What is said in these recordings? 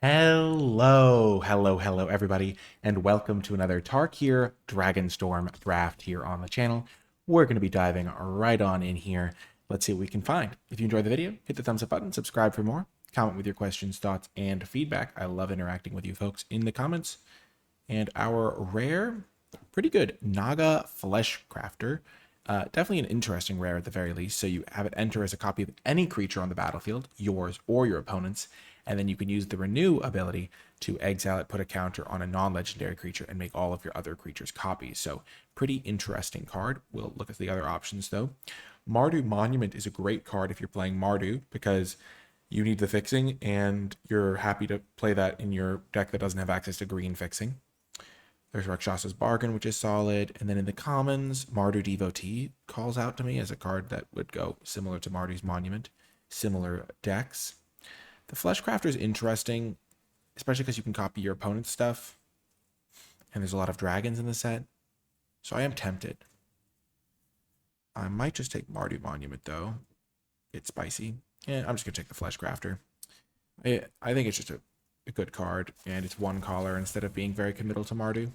Hello, everybody, and welcome to another Tarkir Dragonstorm draft here on the channel. We're going to be diving right on in here. Let's see what we can find. If you enjoyed the video, hit the thumbs up button, subscribe for more, comment with your questions, thoughts, and feedback. I love interacting with you folks in the comments. And our rare, pretty good Naga Flesh Crafter. Definitely an interesting rare at the very least. So you have it enter as a copy of any creature on the battlefield, yours or your opponent's, and then you can use the renew ability to exile it, put a counter on a non-legendary creature, and make all of your other creatures copies. So pretty interesting card. We'll look at the other options though. Mardu Monument is a great card if you're playing Mardu because you need the fixing and you're happy to play that in your deck that doesn't have access to green fixing. There's Rakshasa's Bargain, which is solid. And then in the commons, Mardu Devotee calls out to me as a card that would go similar to Mardu's Monument, similar decks. The Fleshcrafter is interesting, especially because you can copy your opponent's stuff. And there's a lot of dragons in the set. So I am tempted. I might just take Mardu Monument, though. It's spicy. Yeah, I'm just going to take the Fleshcrafter. I think it's just a good card, and it's one color instead of being very committal to Mardu.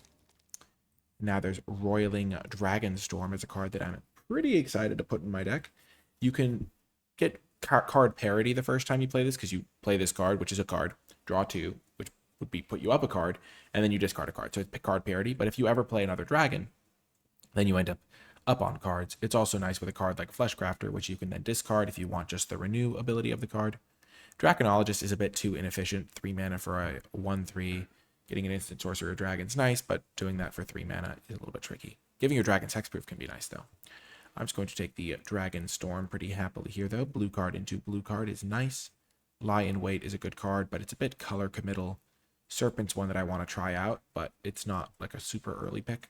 Now there's Roiling Dragonstorm as a card that I'm pretty excited to put in my deck. You can get card parity the first time you play this because you play this card, which is a card, draw two, which would be put you up a card, and then you discard a card. So it's card parity, but if you ever play another dragon, then you end up on cards. It's also nice with a card like Fleshcrafter, which you can then discard if you want just the renew ability of the card. Draconologist is a bit too inefficient. 3 mana for a 1/3. Getting an instant sorcerer dragon's nice, but doing that for 3 mana is a little bit tricky. Giving your dragons hexproof can be nice, though. I'm just going to take the Dragonstorm pretty happily here, though. Blue card into blue card is nice. Lie in Wait is a good card, but it's a bit color committal. Serpent's one that I want to try out, but it's not like a super early pick.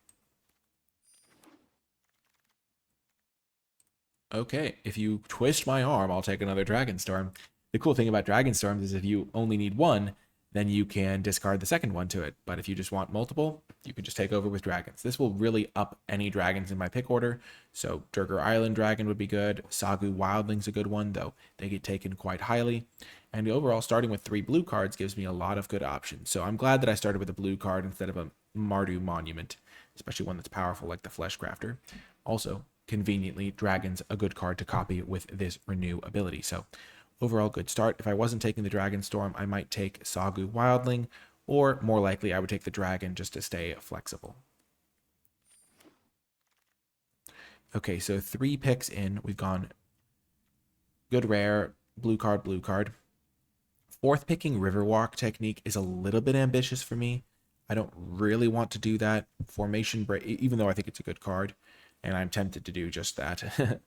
Okay, if you twist my arm, I'll take another Dragonstorm. The cool thing about Dragonstorms is if you only need one, then you can discard the second one to it. But if you just want multiple, you can just take over with dragons. This will really up any dragons in my pick order. So Durgar Island Dragon would be good. Sagu Wildling's a good one, though they get taken quite highly. And overall, starting with 3 blue cards gives me a lot of good options. So I'm glad that I started with a blue card instead of a Mardu Monument, especially one that's powerful like the Fleshcrafter. Also, conveniently, Dragon's a good card to copy with this renew ability. So overall, good start. If I wasn't taking the Dragonstorm, I might take Sagu Wildling, or more likely, I would take the Dragon just to stay flexible. Okay, so 3 picks in. We've gone good rare, blue card, blue card. 4th picking Riverwalk technique is a little bit ambitious for me. I don't really want to do that. Formation Break, even though I think it's a good card, and I'm tempted to do just that.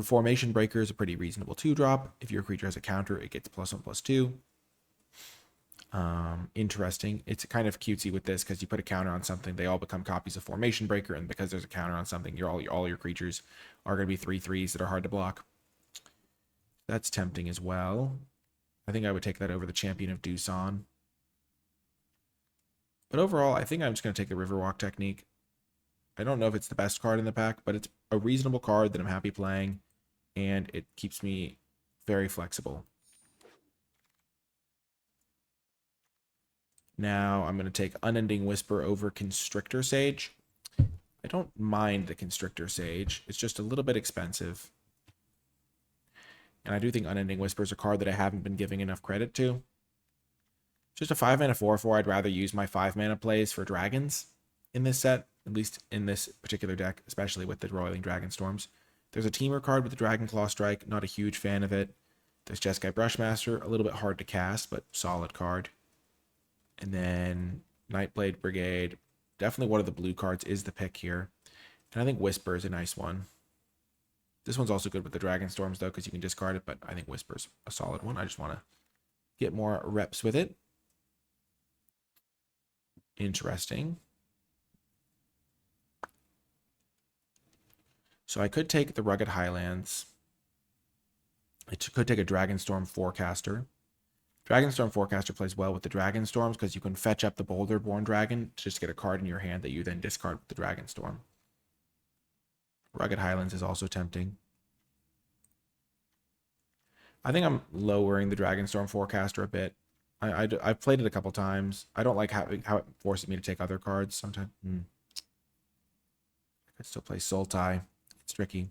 Formation Breaker is a pretty reasonable 2-drop. If your creature has a counter, it gets +1/+2. Interesting. It's kind of cutesy with this because you put a counter on something, they all become copies of Formation Breaker, and because there's a counter on something, all your creatures are going to be 3/3s that are hard to block. That's tempting as well. I think I would take that over the Champion of Doosan. But overall, I think I'm just going to take the Riverwalk technique. I don't know if it's the best card in the pack, but it's a reasonable card that I'm happy playing, and it keeps me very flexible. Now I'm going to take Unending Whisper over Constrictor Sage. I don't mind the Constrictor Sage. It's just a little bit expensive. And I do think Unending Whisper is a card that I haven't been giving enough credit to. Just a 5 mana 4/4. I'd rather use my 5 mana plays for dragons in this set, at least in this particular deck, especially with the Roiling Dragonstorms. There's a Teamer card with the Dragonclaw Strike, not a huge fan of it. There's Jeskai Brushmaster, a little bit hard to cast, but solid card. And then Nightblade Brigade, definitely one of the blue cards is the pick here. And I think Whisper is a nice one. This one's also good with the Dragonstorms, though, because you can discard it, but I think Whisper's a solid one. I just want to get more reps with it. Interesting. So I could take the Rugged Highlands. I could take a Dragonstorm Forecaster. Dragonstorm Forecaster plays well with the Dragonstorms because you can fetch up the Boulderborn Dragon to just get a card in your hand that you then discard with the Dragonstorm. Rugged Highlands is also tempting. I think I'm lowering the Dragonstorm Forecaster a bit. I've played it a couple times. I don't like how it forces me to take other cards sometimes. I could still play Sultai. It's tricky.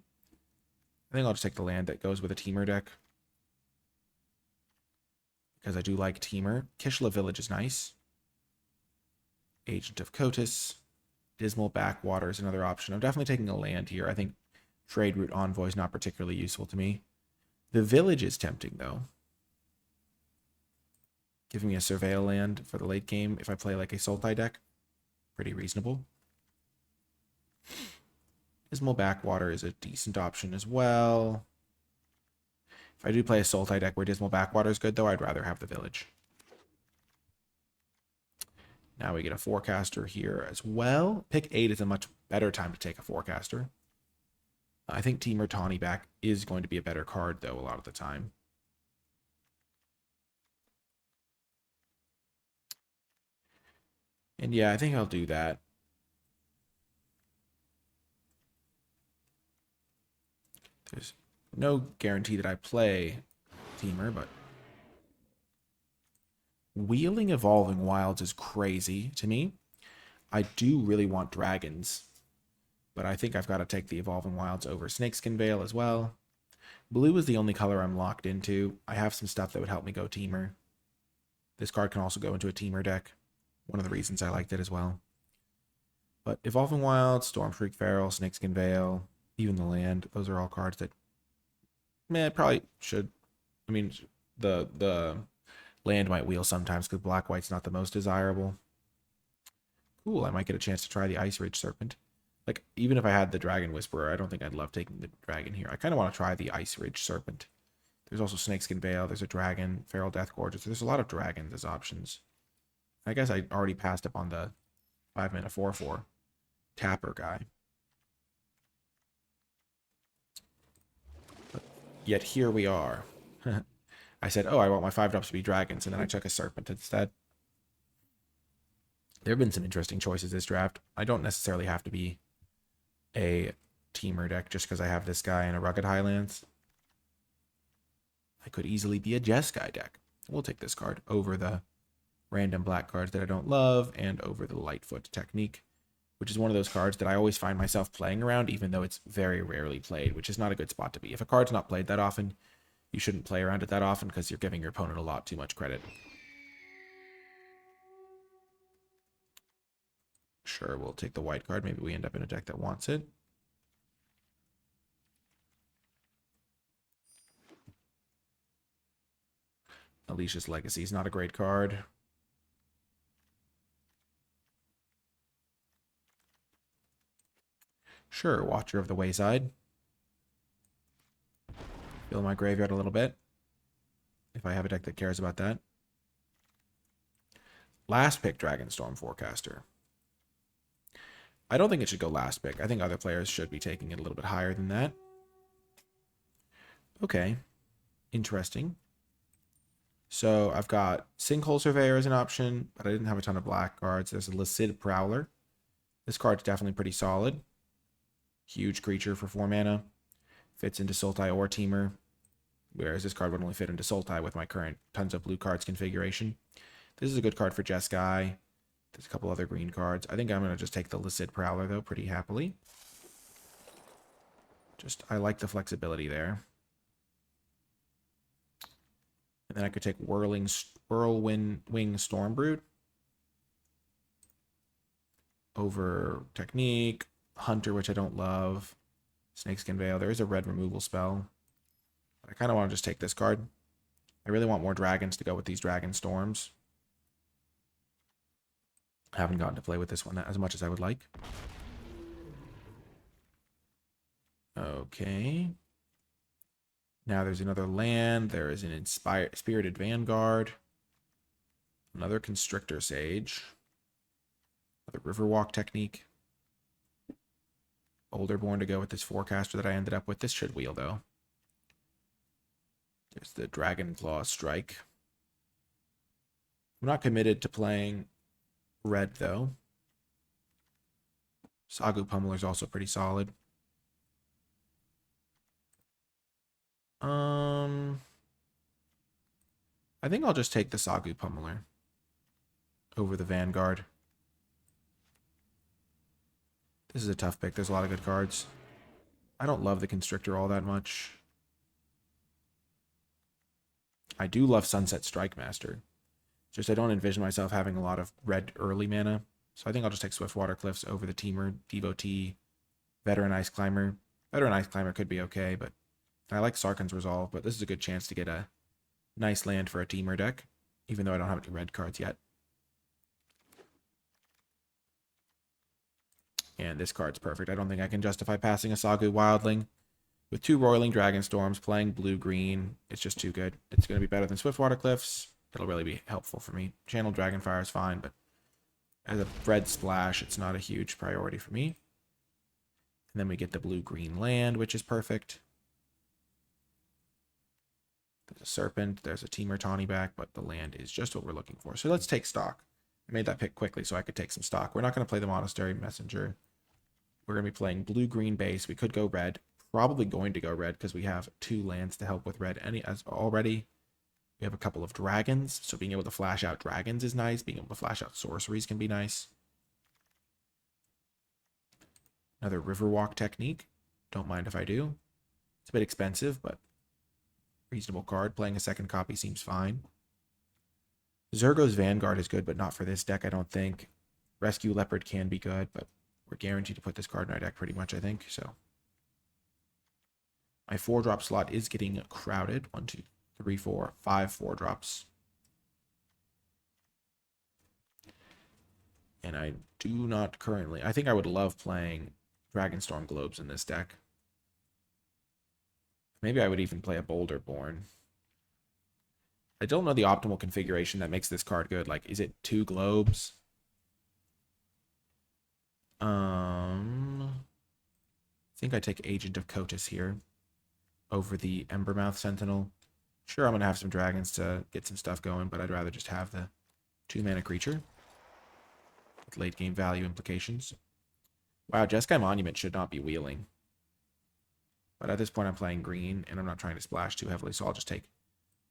I think I'll just take the land that goes with a Teamer deck. Because I do like Teamer. Kishla Village is nice. Agent of Kotis. Dismal Backwater is another option. I'm definitely taking a land here. I think Trade Route Envoy is not particularly useful to me. The Village is tempting, though. Giving me a Surveil land for the late game if I play like a Sultai deck. Pretty reasonable. Dismal Backwater is a decent option as well. If I do play a Sultai deck where Dismal Backwater is good, though, I'd rather have the Village. Now we get a Forecaster here as well. Pick 8 is a much better time to take a Forecaster. I think Teamer Tawny back is going to be a better card, though, a lot of the time. And yeah, I think I'll do that. There's no guarantee that I play Teamer, but Wheeling Evolving Wilds is crazy to me. I do really want dragons, but I think I've got to take the Evolving Wilds over Snakeskin Veil as well. Blue is the only color I'm locked into. I have some stuff that would help me go Teamer. This card can also go into a Teamer deck. One of the reasons I liked it as well. But Evolving Wilds, Stormshriek Feral, Snakeskin Veil, even the land, those are all cards that probably should. I mean, the land might wheel sometimes because black-white's not the most desirable. Cool, I might get a chance to try the Ice Ridge Serpent. Like, even if I had the Dragon Whisperer, I don't think I'd love taking the dragon here. I kind of want to try the Ice Ridge Serpent. There's also Snakeskin Veil, there's a dragon, Feral Death Gorge. There's a lot of dragons as options. I guess I already passed up on the 5-mana 4/4 tapper guy. But yet here we are. I said, oh, I want my 5-drops to be dragons, and then I took a serpent instead. There have been some interesting choices this draft. I don't necessarily have to be a Teamer deck just because I have this guy in a Rugged Highlands. I could easily be a Jeskai deck. We'll take this card over the random black cards that I don't love and over the Lightfoot Technique, which is one of those cards that I always find myself playing around even though it's very rarely played, which is not a good spot to be. If a card's not played that often, you shouldn't play around it that often because you're giving your opponent a lot too much credit. Sure, we'll take the white card. Maybe we end up in a deck that wants it. Alicia's Legacy is not a great card. Sure, Watcher of the Wayside. Fill my graveyard a little bit, if I have a deck that cares about that. Last pick, Dragonstorm Forecaster. I don't think it should go last pick. I think other players should be taking it a little bit higher than that. Okay, interesting. So I've got Sinkhole Surveyor as an option, but I didn't have a ton of black cards. There's a Licid Prowler. This card's definitely pretty solid. Huge creature for 4 mana. Fits into Sultai or Teamer, whereas this card would only fit into Sultai with my current tons of blue cards configuration. This is a good card for Jeskai. There's a couple other green cards. I think I'm going to just take the Licid Prowler, though, pretty happily. I like the flexibility there. And then I could take Whirlwind Wing Stormbrute over Technique, Hunter, which I don't love, Snakeskin Veil. There is a red removal spell. But I kind of want to just take this card. I really want more dragons to go with these Dragonstorms. I haven't gotten to play with this one as much as I would like. Okay. Now there's another land. There is an Spirited Vanguard. Another Constrictor Sage. Another Riverwalk Technique. Boulderborn to go with this Forecaster that I ended up with. This should wheel, though. There's the Dragonclaw Strike. I'm not committed to playing red, though. Sagu Pummeler is also pretty solid. I think I'll just take the Sagu Pummeler over the Vanguard. This is a tough pick. There's a lot of good cards. I don't love the Constrictor all that much. I do love Sunset Strike Master. Just I don't envision myself having a lot of red early mana. So I think I'll just take Swiftwater Cliffs over the Teamer, Devotee, Veteran Ice Climber. Veteran Ice Climber could be okay, but I like Sarkhan's Resolve, but this is a good chance to get a nice land for a Teamer deck, even though I don't have any red cards yet. And this card's perfect. I don't think I can justify passing a Sagu Wildling. With 2 Roiling Dragonstorms, playing blue-green, it's just too good. It's going to be better than Swiftwater Cliffs. It'll really be helpful for me. Channel Dragonfire is fine, but as a red splash, it's not a huge priority for me. And then we get the blue-green land, which is perfect. There's a Serpent, there's a Teamer Tawny back, but the land is just what we're looking for. So let's take stock. I made that pick quickly so I could take some stock. We're not going to play the Monastery Messenger. We're going to be playing blue-green base. We could go red. Probably going to go red because we have 2 lands to help with red already. We have a couple of dragons, so being able to flash out dragons is nice. Being able to flash out sorceries can be nice. Another Riverwalk technique. Don't mind if I do. It's a bit expensive, but reasonable card. Playing a second copy seems fine. Zurgo's Vanguard is good, but not for this deck, I don't think. Rescue Leopard can be good, but we're guaranteed to put this card in our deck pretty much, I think. So my 4-drop slot is getting crowded. 1, 2, 3, 4, 5 4-drops. And I do not currently... I think I would love playing Dragonstorm Globes in this deck. Maybe I would even play a Boulderborn. I don't know the optimal configuration that makes this card good. Like, is it 2 globes? I think I take Agent of Kotus here over the Embermouth Sentinel. Sure, I'm going to have some dragons to get some stuff going, but I'd rather just have the 2-mana creature with late game value implications. Wow, Jeskai Monument should not be wheeling. But at this point, I'm playing green, and I'm not trying to splash too heavily, so I'll just take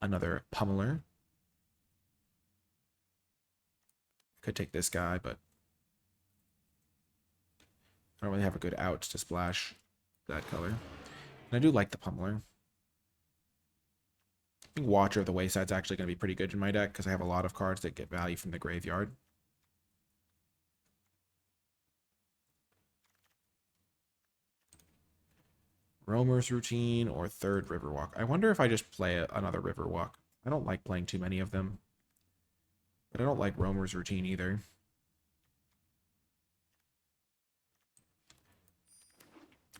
another Pummeler. Could take this guy, but I don't really have a good out to splash that color. And I do like the Pummeler. I think Watcher of the Wayside is actually going to be pretty good in my deck because I have a lot of cards that get value from the graveyard. Roamer's Routine or 3rd Riverwalk. I wonder if I just play another Riverwalk. I don't like playing too many of them. But I don't like Roamer's Routine either.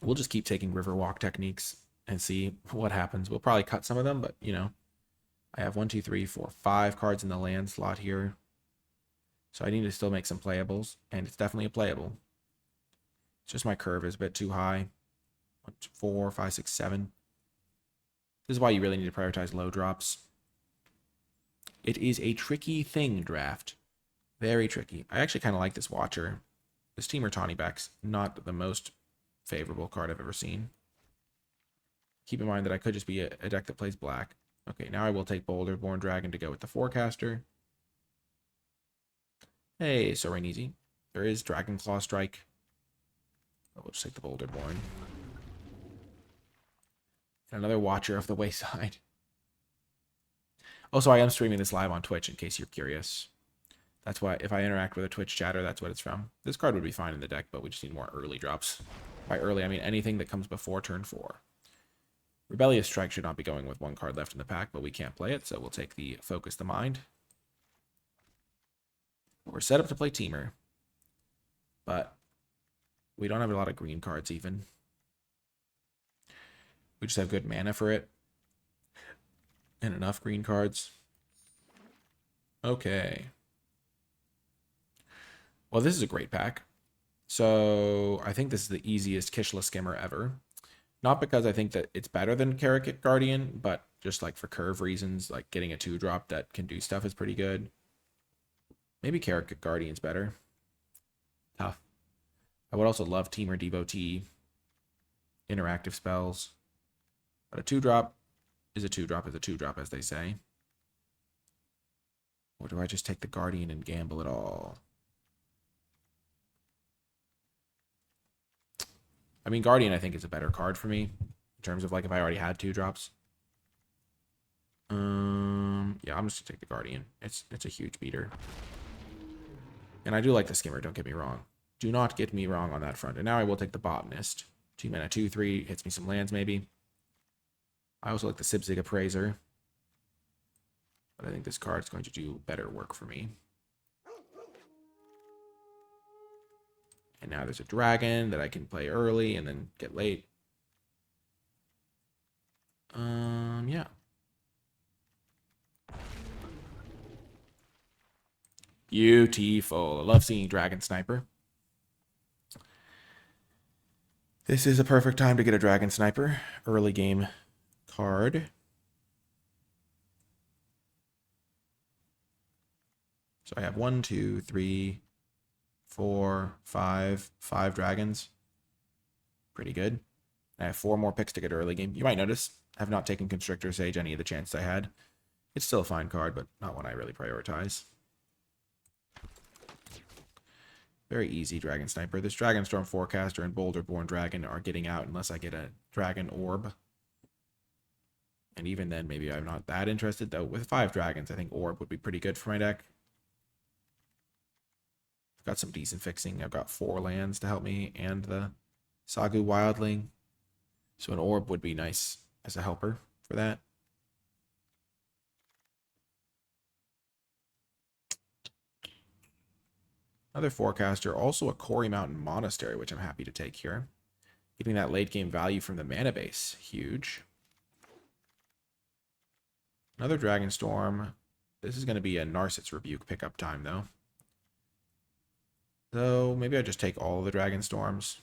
We'll just keep taking Riverwalk techniques and see what happens. We'll probably cut some of them, but, you know, I have 1, 2, 3, 4, 5 cards in the land slot here. So I need to still make some playables, and it's definitely a playable. It's just my curve is a bit too high. 1, 2, 4, 5, 6, 7. This is why you really need to prioritize low drops. It is a tricky thing, draft. Very tricky. I actually kind of like this Watcher. This Teamer Tawny back's not the most favorable card I've ever seen. Keep in mind that I could just be a deck that plays black. Okay, now I will take Boulderborn Dragon to go with the Forecaster. Hey, so rain easy. There is Dragonclaw Strike. We'll just take the Boulderborn. And another Watcher of the Wayside. Also, I am streaming this live on Twitch in case you're curious. That's why if I interact with a Twitch chatter, that's what it's from. This card would be fine in the deck, but we just need more early drops. By early, I mean anything that comes before turn 4. Rebellious Strike should not be going with 1 card left in the pack, but we can't play it, so we'll take the Focus the Mind. We're set up to play Teamer, but we don't have a lot of green cards even. We just have good mana for it. And enough green cards. Okay. Well, this is a great pack. So I think this is the easiest Kishla Skimmer ever. Not because I think that it's better than Karakit Guardian, but just like for curve reasons, like getting a 2-drop that can do stuff is pretty good. Maybe Karakit Guardian's better. Tough. I would also love Teamer Devotee interactive spells. But a 2-drop is a 2-drop is a 2-drop, as they say. Or do I just take the Guardian and gamble it all? I mean, Guardian, I think, is a better card for me in terms of like if I already had 2-drops. Yeah, I'm just gonna take the Guardian. It's a huge beater. And I do like the Skimmer, don't get me wrong. Do not get me wrong on that front. And now I will take the Botanist. 2 mana, 2/3, hits me some lands maybe. I also like the Sibzig Appraiser. But I think this card is going to do better work for me. And now there's a dragon that I can play early and then get late. Yeah. Beautiful. I love seeing Dragon Sniper. This is a perfect time to get a Dragon Sniper. Early game card. So I have 1, 2, 3, 4, 5 dragons. Pretty good. I have 4 more picks to get early game. You might notice I have not taken Constrictor Sage any of the chances I had. It's still a fine card, but not one I really prioritize. Very easy Dragon Sniper. This Dragonstorm Forecaster and Boulderborn Dragon are getting out unless I get a Dragon Orb. And even then, maybe I'm not that interested, though. With 5 dragons, I think Orb would be pretty good for my deck. I've got some decent fixing. I've got 4 lands to help me and the Sagu Wildling. So an Orb would be nice as a helper for that. Another Forecaster, also a Quarry Mountain Monastery, which I'm happy to take here. Getting that late game value from the mana base. Huge. Another Dragonstorm. This is going to be a Narset's Rebuke pickup time, though. So maybe I just take all of the Dragonstorms.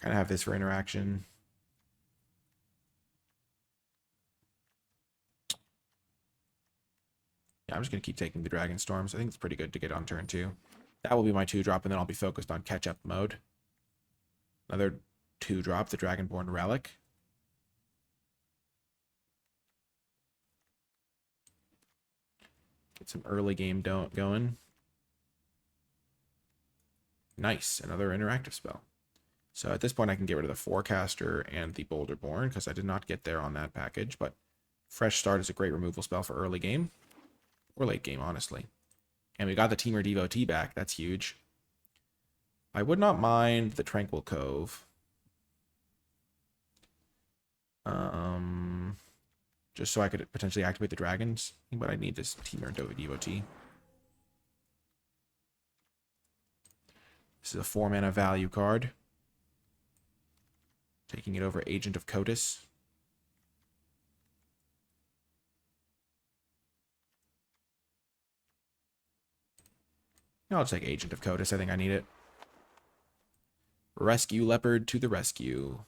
Kind of have this for interaction. Yeah, I'm just going to keep taking the Dragonstorms. I think it's pretty good to get on turn 2. That will be my 2-drop, and then I'll be focused on catch-up mode. Another 2-drop, the Dragonborn Relic. Get some early game going. Nice, another interactive spell. So at this point, I can get rid of the Forecaster and the Boulderborn, because I did not get there on that package, but Fresh Start is a great removal spell for early game. Or late game, honestly. And we got the Temur Devotee back. That's huge. I would not mind the Tranquil Cove. Just so I could potentially activate the dragons. But I need this Temur Devotee. This is a 4-mana value card. Taking it over Agent of Kotus. I'll take Agent of Kotus. I think I need it. Rescue Leopard to the rescue.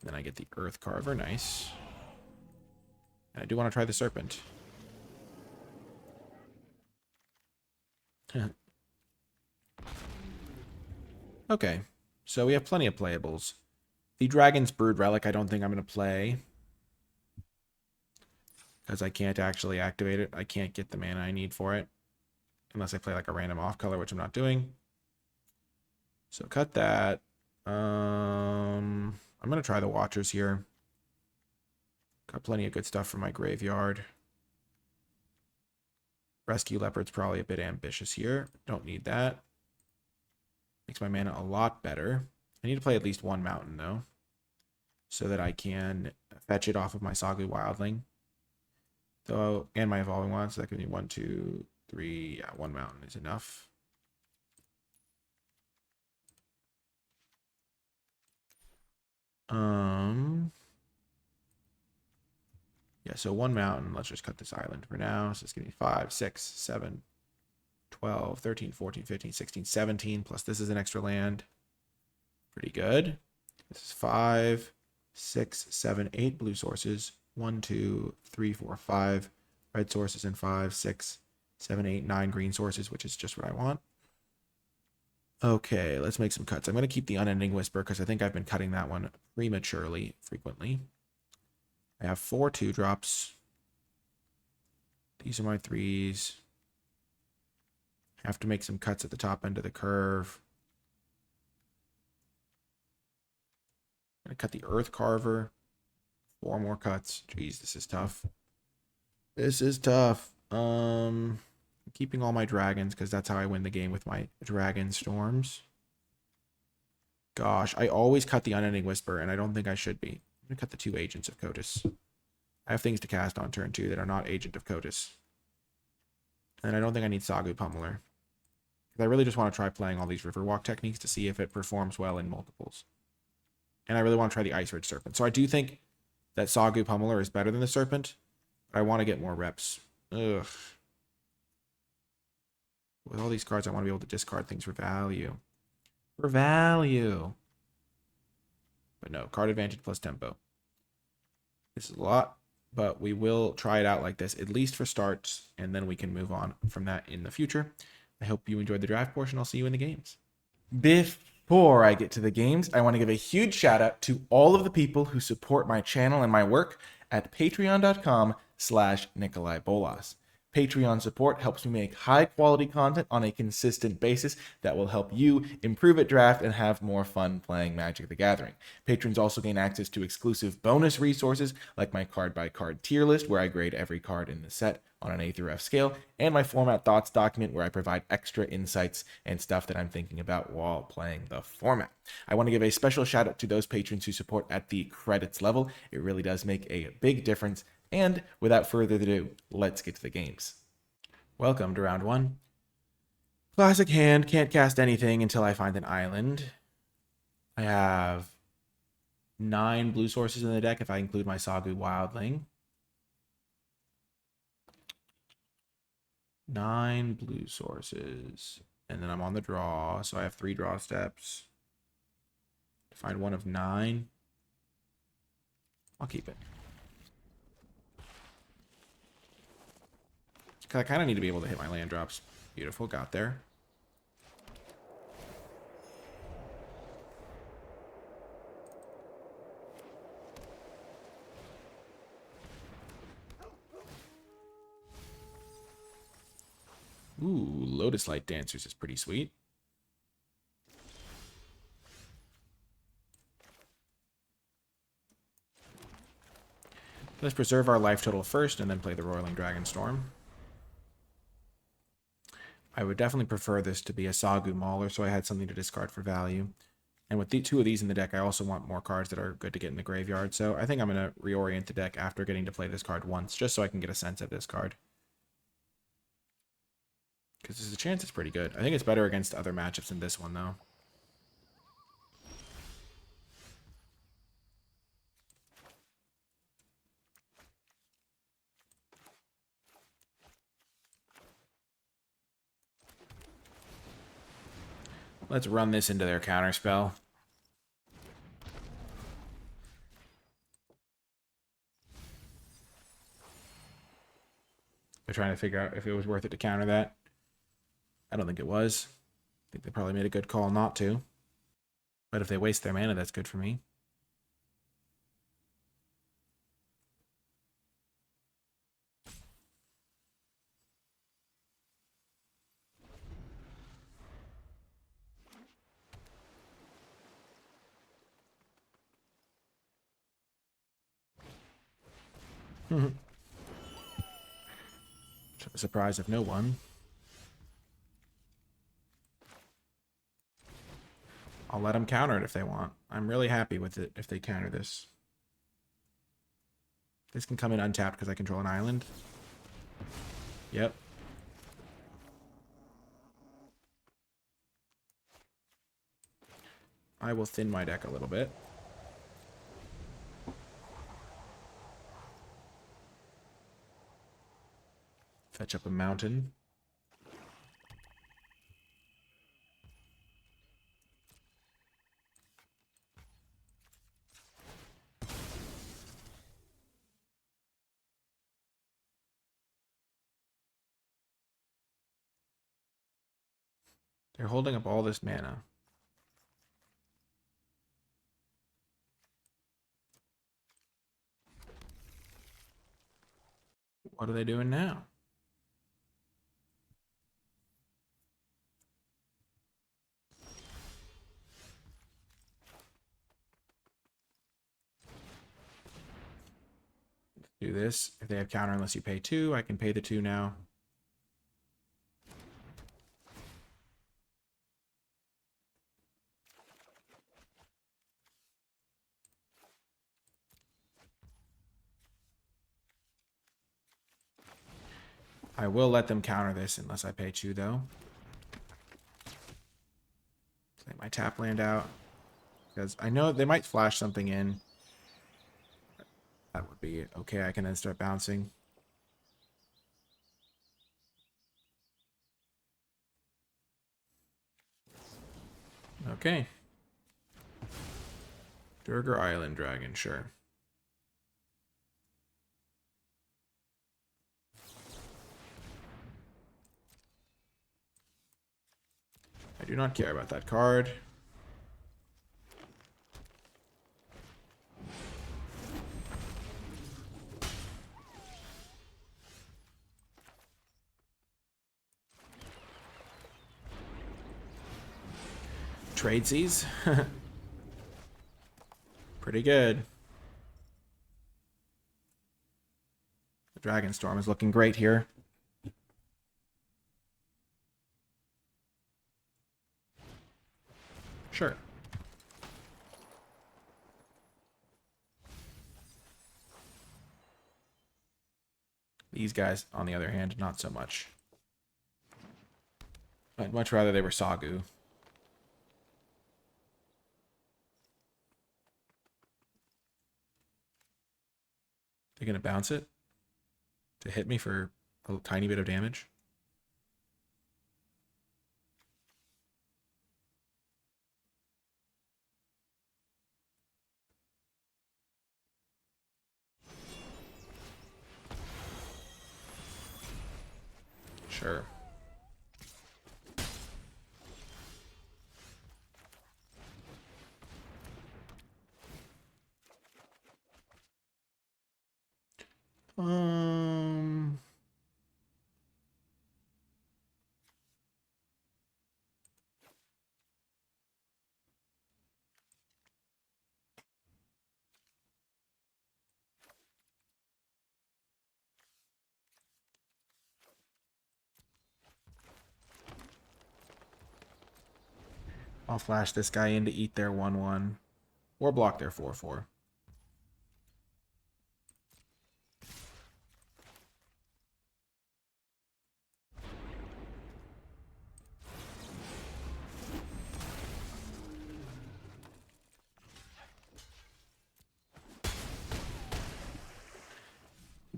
Then I get the Earth Carver. Nice. And I do want to try the Serpent. Okay. So we have plenty of playables. The Dragon's Brood Relic I don't think I'm going to play. Because I can't actually activate it. I can't get the mana I need for it. Unless I play like a random off color, which I'm not doing. So cut that. I'm going to try the Watchers here. Got plenty of good stuff from my graveyard. Rescue Leopard's probably a bit ambitious here. Don't need that. Makes my mana a lot better. I need to play at least 1 mountain, though. So that I can fetch it off of my Sagu Wildling. Though, and my Evolving One, so that can be 1, 2, 3. Yeah, 1 mountain is enough. Yeah, so 1 mountain. Let's just cut this island for now. So it's going to be 5, 6, 7, 12, 13, 14, 15, 16, 17. Plus this is an extra land. Pretty good. This is 5, 6, 7, 8 blue sources. 1, 2, 3, 4, 5 red sources, and 5, 6, 7, 8, 9 green sources, which is just what I want. Okay, let's make some cuts. I'm going to keep the Unending Whisper because I think I've been cutting that one prematurely, frequently. I have 4 2-drops. These are my 3s. Have to make some cuts at the top end of the curve. I'm going to cut the Earth Carver. 4 more cuts. Jeez, this is tough. This is tough. I'm keeping all my dragons because that's how I win the game with my Dragonstorms. Gosh, I always cut the Unending Whisper, and I don't think I should be. I'm going to cut the 2 Agents of Kotus. I have things to cast on turn 2 that are not Agent of Kotus. And I don't think I need Sagu Pummeler. Because I really just want to try playing all these Riverwalk techniques to see if it performs well in multiples. And I really want to try the Ice Ridge Serpent. So I do think that Sagu Pummeler is better than the Serpent, but I want to get more reps. Ugh. With all these cards, I want to be able to discard things for value. For value. But no, card advantage plus tempo. This is a lot, but we will try it out like this, at least for starts, and then we can move on from that in the future. I hope you enjoyed the draft portion. I'll see you in the games. Before I get to the games, I want to give a huge shout out to all of the people who support my channel and my work at patreon.com/NicolaiBolas. Patreon support helps me make high-quality content on a consistent basis that will help you improve at draft and have more fun playing Magic the Gathering. Patrons also gain access to exclusive bonus resources like my card-by-card tier list, where I grade every card in the set on an A through F scale, and my Format Thoughts document, where I provide extra insights and stuff that I'm thinking about while playing the format. I want to give a special shout out to those patrons who support at the credits level. It really does make a big difference. And without further ado, let's get to the games. Welcome to round 1. Classic hand, can't cast anything until I find an island. I have 9 blue sources in the deck if I include my Sagu Wildling. 9 blue sources. And then I'm on the draw, so I have 3 draw steps. To find one of 9. I'll keep it. Because I kind of need to be able to hit my land drops. Beautiful, got there. Ooh, Lotus Light Dancers is pretty sweet. Let's preserve our life total first and then play the Roiling Dragonstorm. I would definitely prefer this to be a Sagu Mauler, so I had something to discard for value. And with the 2 of these in the deck, I also want more cards that are good to get in the graveyard. So I think I'm going to reorient the deck after getting to play this card once, just so I can get a sense of this card. Because there's a chance it's pretty good. I think it's better against other matchups than this one, though. Let's run this into their counterspell. They're trying to figure out if it was worth it to counter that. I don't think it was. I think they probably made a good call not to. But if they waste their mana, that's good for me. To the surprise of no one. I'll let them counter it if they want. I'm really happy with it if they counter this. This can come in untapped because I control an island. Yep. I will thin my deck a little bit. Fetch up a mountain. They're holding up all this mana. What are they doing now? Do this. If they have counter unless you pay 2, I can pay the 2 now. I will let them counter this unless I pay 2, though. Take my tap land out. Because I know they might flash something in. That would be okay. I can then start bouncing. Okay. Durgar Island Dragon, sure. I do not care about that card. Tradesies. Pretty good. The Dragonstorm is looking great here. Sure. These guys, on the other hand, not so much. I'd much rather they were Sagu. They're going to bounce it to hit me for a tiny bit of damage. Sure. I'll flash this guy in to eat their 1/1 or block their 4/4.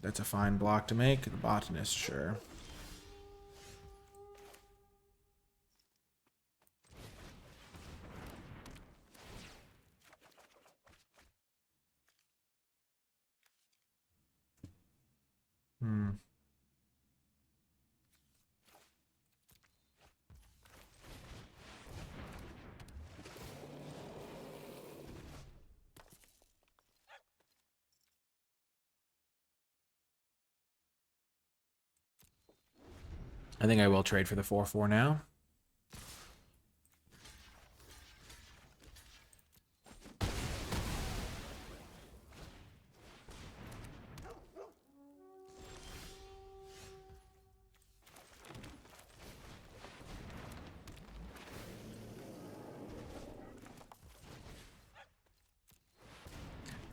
That's a fine block to make. The botanist, sure. I think I will trade for the 4/4 now.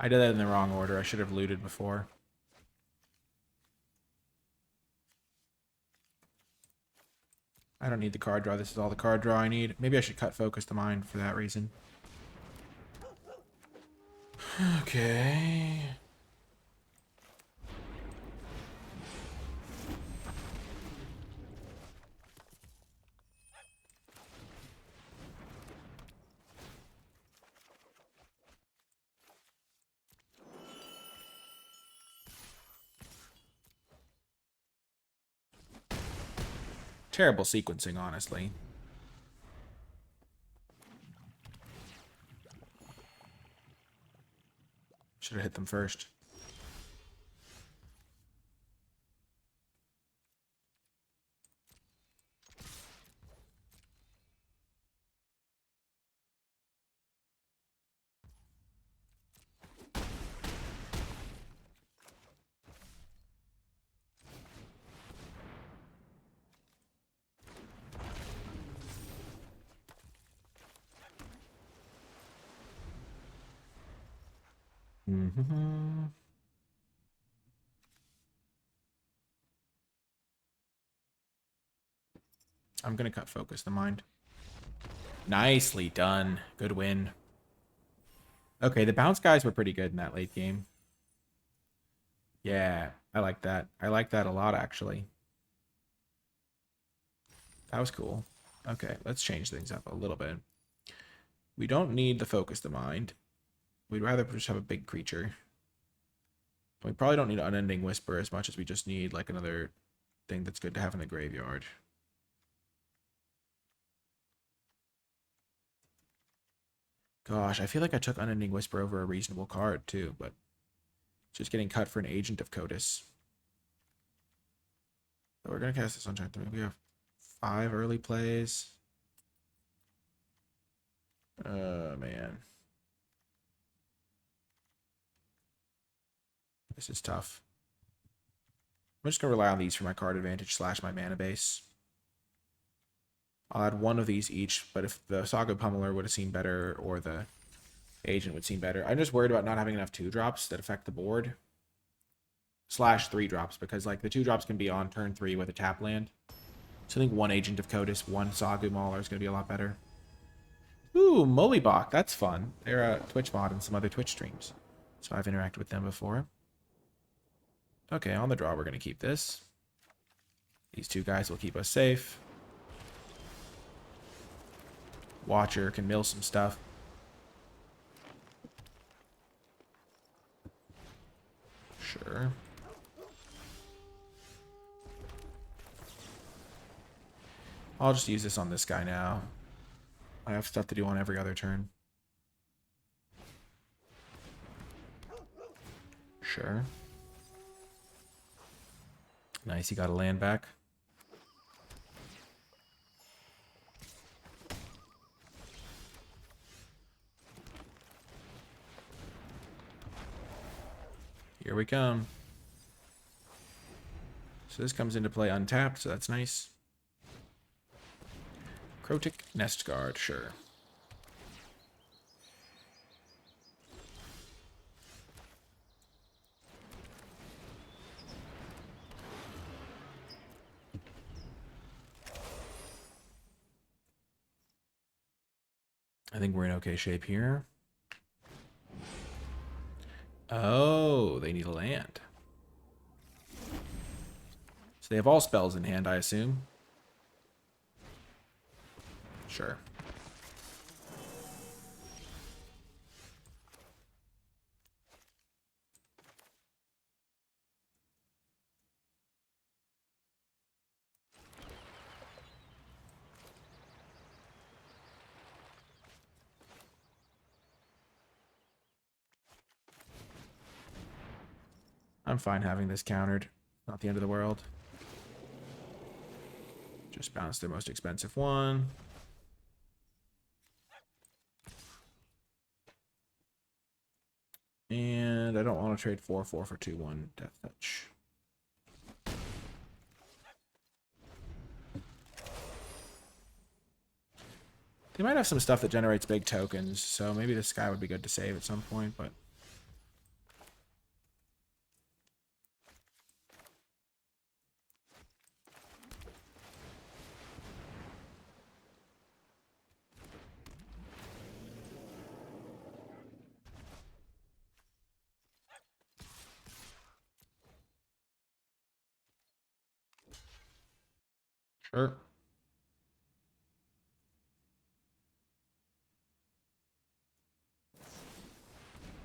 I did that in the wrong order. I should have looted before. I don't need the card draw. This is all the card draw I need. Maybe I should cut focus to mine for that reason. Okay. Terrible sequencing, honestly. Should have hit them first. Mm-hmm. I'm going to cut focus the mind. Nicely done. Good win. Okay, the bounce guys were pretty good in that late game. Yeah, I like that. I like that a lot, actually. That was cool. Okay, let's change things up a little bit. We don't need the focus the mind. We'd rather just have a big creature. We probably don't need Unending Whisper as much as we just need like another thing that's good to have in the graveyard. Gosh, I feel like I took Unending Whisper over a reasonable card too, but just getting cut for an Agent of Cotus. So we're going to cast the Sunshine 3. We have 5 early plays. Oh, man. This is tough. I'm just going to rely on these for my card advantage / my mana base. I'll add one of these each, but if the Saga Pummeler would have seemed better or the Agent would seem better. I'm just worried about not having enough 2-drops that affect the board. / 3-drops, because like the 2-drops can be on turn 3 with a tap land. So I think 1 Agent of Cotus, 1 Saga Mauler is going to be a lot better. Ooh, Molybach, that's fun. They're a Twitch mod and some other Twitch streams. So I've interacted with them before. Okay, on the draw, we're going to keep this. These 2 guys will keep us safe. Watcher can mill some stuff. Sure. I'll just use this on this guy now. I have stuff to do on every other turn. Sure. Nice, he got a land back. Here we come. So this comes into play untapped, so that's nice. Crotic Nest Guard, sure. I think we're in okay shape here. Oh, they need a land. So they have all spells in hand, I assume. Sure. I'm fine having this countered. Not the end of the world. Just bounce their most expensive one. And I don't want to trade 4/4 for 2/1 Death Touch. They might have some stuff that generates big tokens, so maybe this guy would be good to save at some point, but... Sure.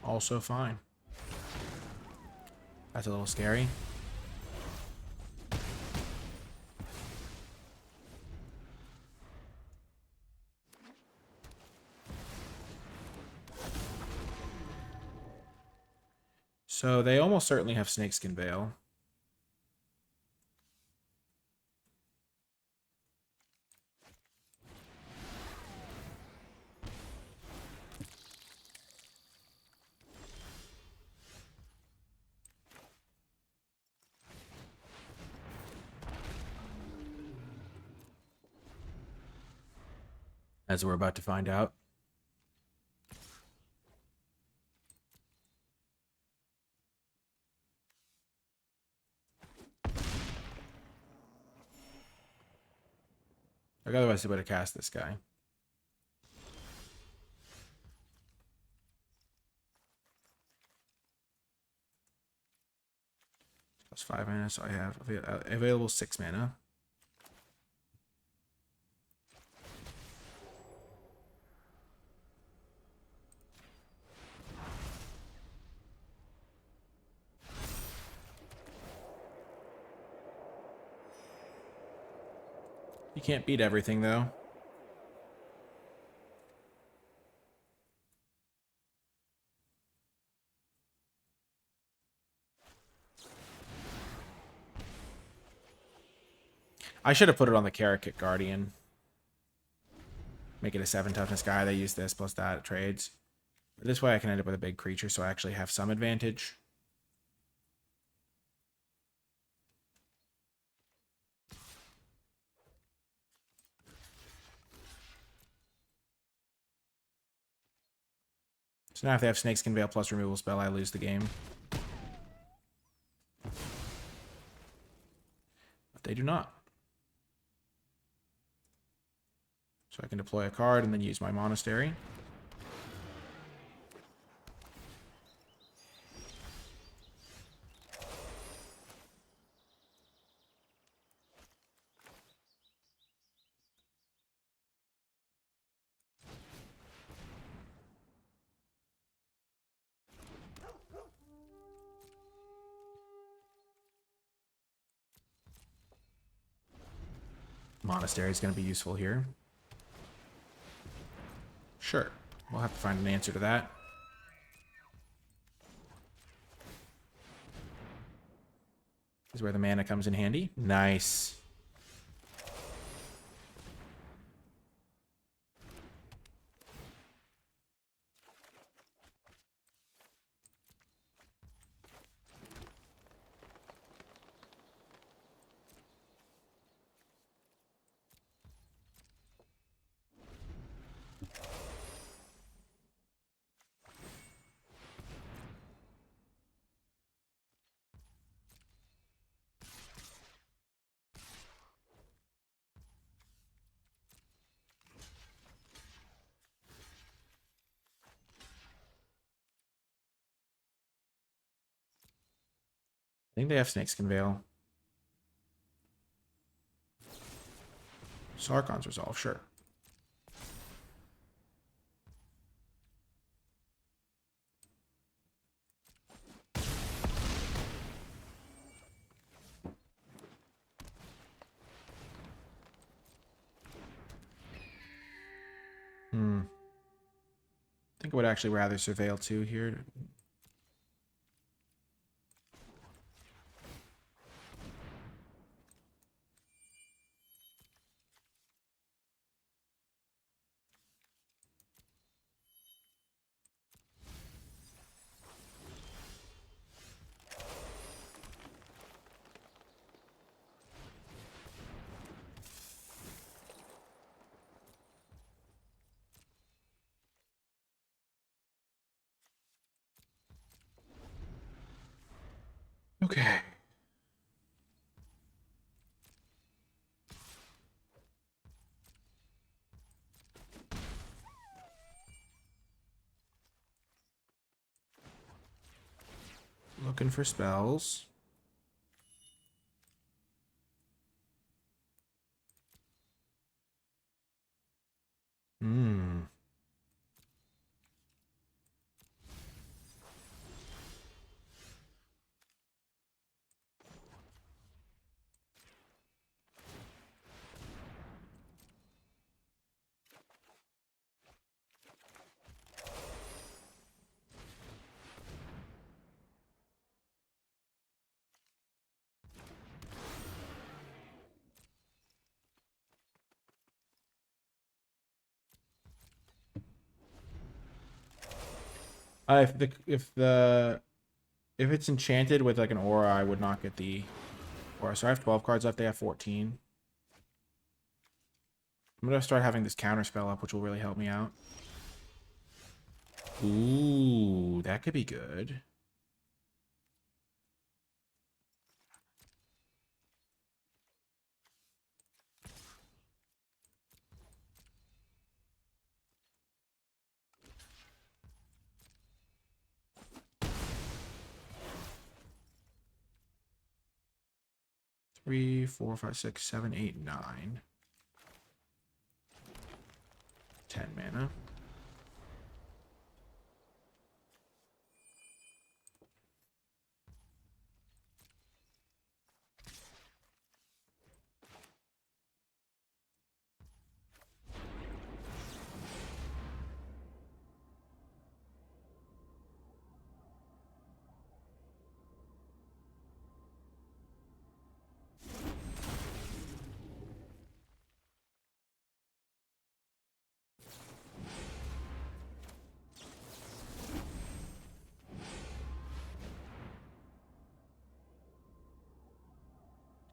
Also fine. That's a little scary. So they almost certainly have Snakeskin Veil. As we're about to find out. Like, otherwise, I would have cast this guy. Plus 5 mana, so I have available 6 mana. You can't beat everything, though. I should have put it on the Karakit Guardian. Make it a 7 toughness guy. They use this plus that. It trades. This way I can end up with a big creature, so I actually have some advantage. So now if they have Snakeskin Veil plus removal spell, I lose the game. But they do not. So I can deploy a card and then use my Monastery. Monastery is going to be useful here. Sure. We'll have to find an answer to that. This is where the mana comes in handy. Nice. I think they have Snakeskin Veil. Sarkon's Resolve, sure. I think I would actually rather Surveil 2 here. Okay. Looking for spells. If it's enchanted with like an aura, I would not get the aura. So I have 12 cards left. They have 14. I'm gonna start having this counter spell up, which will really help me out. Ooh, that could be good. 3, 4, 5, 6, 7, 8, 9. 10 mana.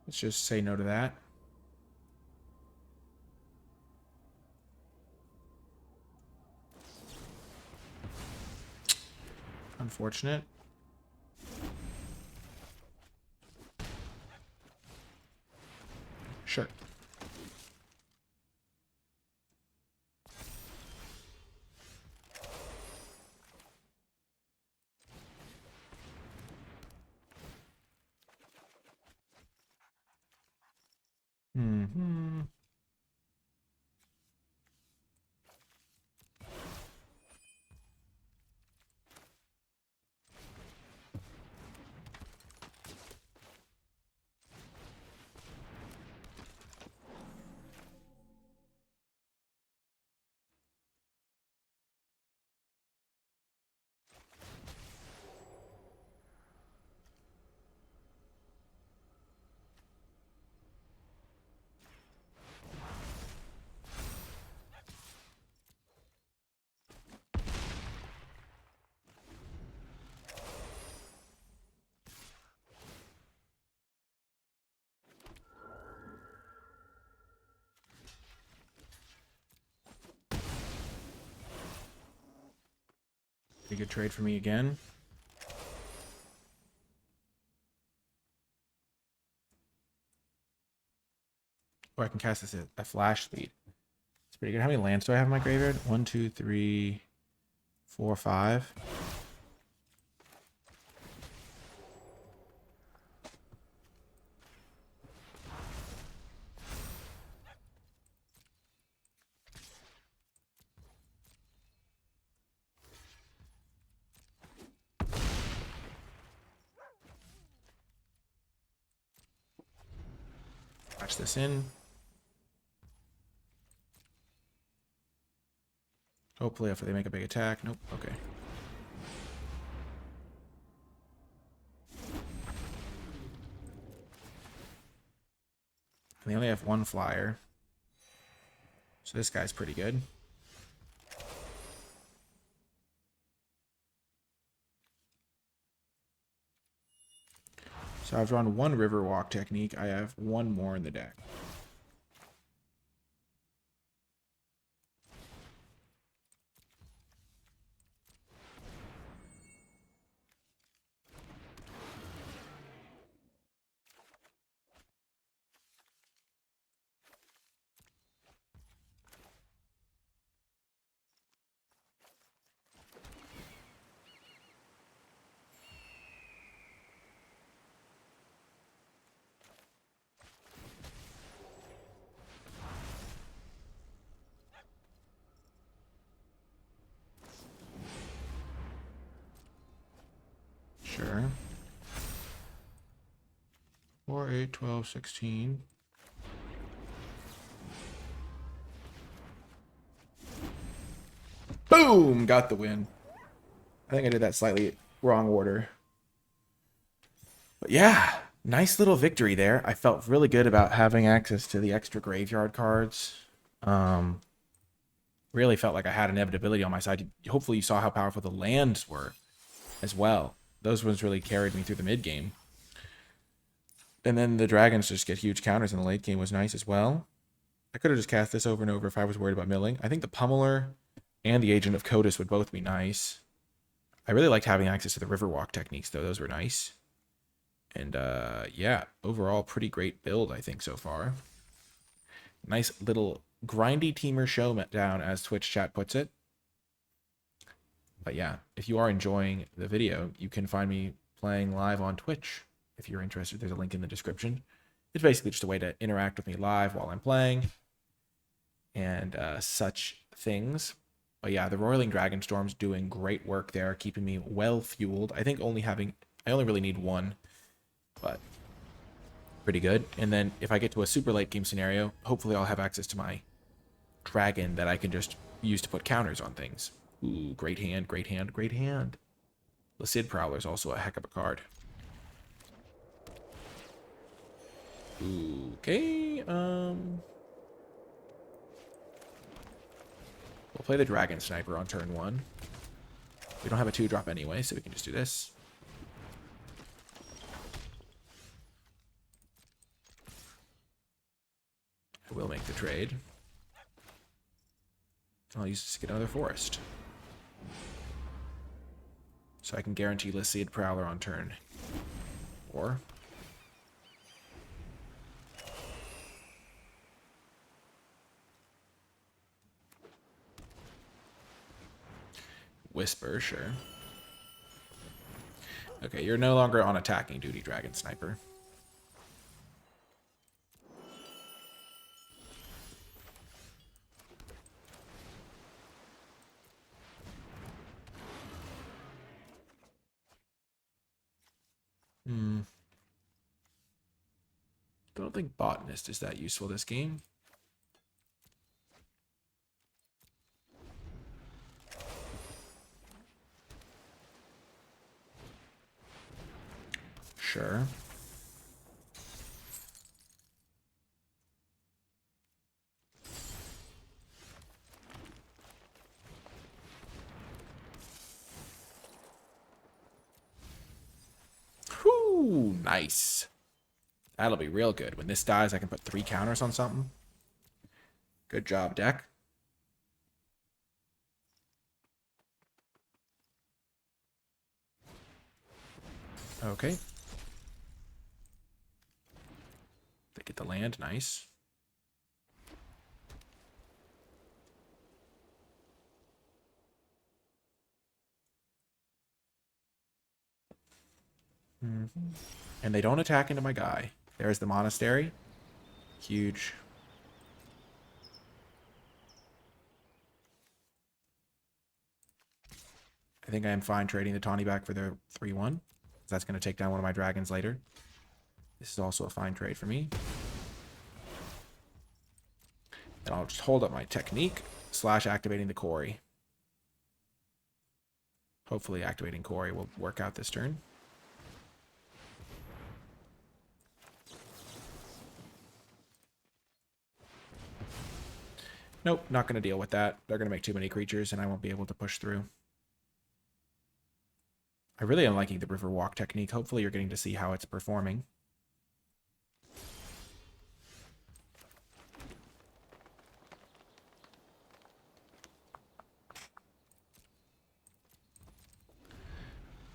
Let's just say no to that. Unfortunate. Sure. Mm-hmm. Pretty good trade for me again. Or I can cast this at a flash speed. It's pretty good. How many lands do I have in my graveyard? 1, 2, 3, 4, 5. Patch this in. Hopefully after they make a big attack. Nope. Okay. And they only have one flyer. So this guy's pretty good. So I've drawn one Riverwalk technique. I have one more in the deck. Sure. 4, 8, 12, 16. Boom! Got the win. I think I did that slightly wrong order. But yeah, nice little victory there. I felt really good about having access to the extra graveyard cards. Really felt like I had inevitability on my side. Hopefully you saw how powerful the lands were as well. Those ones really carried me through the mid game. And then the dragons just get huge counters in the late game was nice as well. I could have just cast this over and over if I was worried about milling. I think the Pummeler and the Agent of Codus would both be nice. I really liked having access to the Riverwalk techniques, though. Those were nice. And yeah, overall, pretty great build, I think, so far. Nice little grindy teamer showdown, as Twitch chat puts it. But yeah, if you are enjoying the video, you can find me playing live on Twitch. If you're interested, there's a link in the description. It's basically just a way to interact with me live while I'm playing and such things. But yeah, the Roiling Dragonstorm's doing great work there, keeping me well fueled. I think I only really need one, but pretty good. And then if I get to a super late game scenario, hopefully I'll have access to my dragon that I can just use to put counters on things. Ooh, great hand, great hand, great hand. Lysid Prowler is also a heck of a card. Okay, we'll play the Dragon Sniper on turn 1. We don't have a 2-drop anyway, so we can just do this. I will make the trade. I'll use this to get another forest. So I can guarantee Lysid Prowler on turn 4. Whisper, sure. Okay, you're no longer on attacking duty, Dragon Sniper. Don't think Botanist is that useful this game. Sure. Whoo, nice. That'll be real good. When this dies, I can put 3 counters on something. Good job, deck. Okay. They get the land, nice. And they don't attack into my guy. There's the monastery. Huge. I think I am fine trading the Tawny back for the 3-1. That's going to take down one of my dragons later. This is also a fine trade for me. And I'll just hold up my technique / activating the quarry. Hopefully activating quarry will work out this turn. Nope, not going to deal with that. They're going to make too many creatures and I won't be able to push through. I really am liking the Riverwalk technique. Hopefully you're getting to see how it's performing.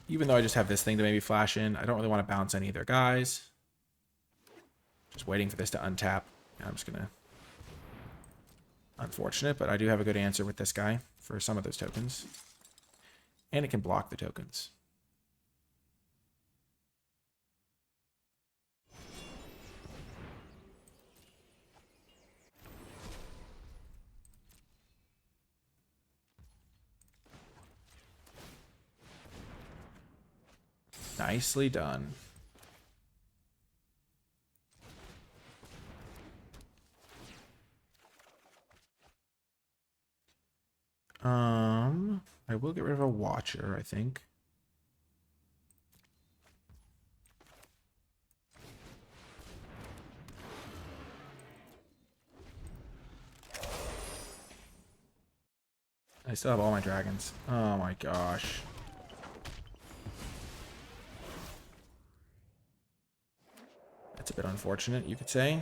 Even though I just have this thing to maybe flash in, I don't really want to bounce any of their guys. Just waiting for this to untap. I'm just going to... Unfortunate, but I do have a good answer with this guy for some of those tokens. And it can block the tokens. Nicely done. I will get rid of a Watcher, I think. I still have all my dragons. Oh my gosh. That's a bit unfortunate, you could say.